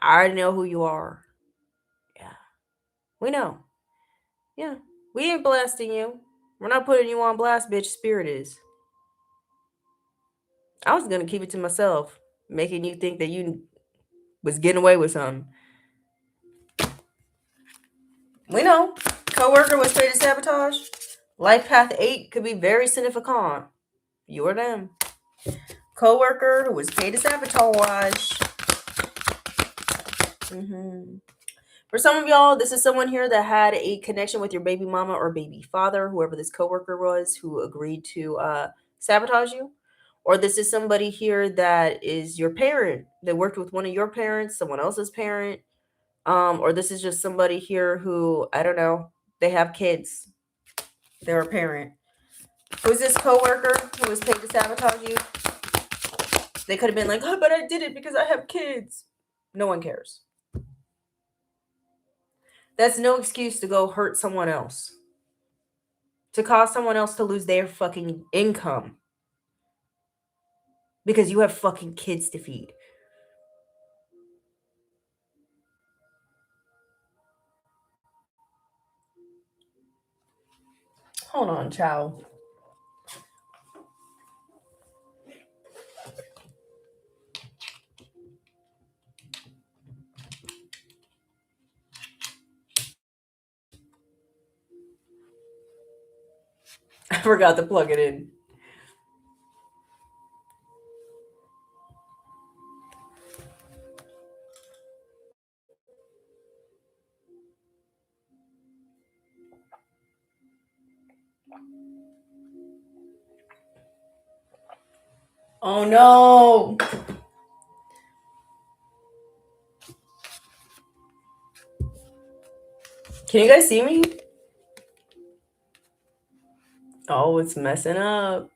I already know who you are. Yeah. We know. Yeah. We ain't blasting you. We're not putting you on blast, bitch. Spirit is. I was gonna keep it to myself, making you think that you was getting away with something. We know. Coworker was paid to sabotage. Life path 8 could be very significant. You or them. Coworker who was paid to sabotage. For some of y'all, this is someone here that had a connection with your baby mama or baby father, whoever this coworker was who agreed to sabotage you. Or this is somebody here that is your parent that worked with one of your parents, someone else's parent. Or this is just somebody here who, I don't know, they have kids. They're a parent. Who's this coworker who was paid to sabotage you? They could have been like, oh, but I did it because I have kids. No one cares. That's no excuse to go hurt someone else. To cause someone else to lose their fucking income. Because you have fucking kids to feed. Hold on, child. I forgot to plug it in. Oh no. Can you guys see me? Oh, it's messing up.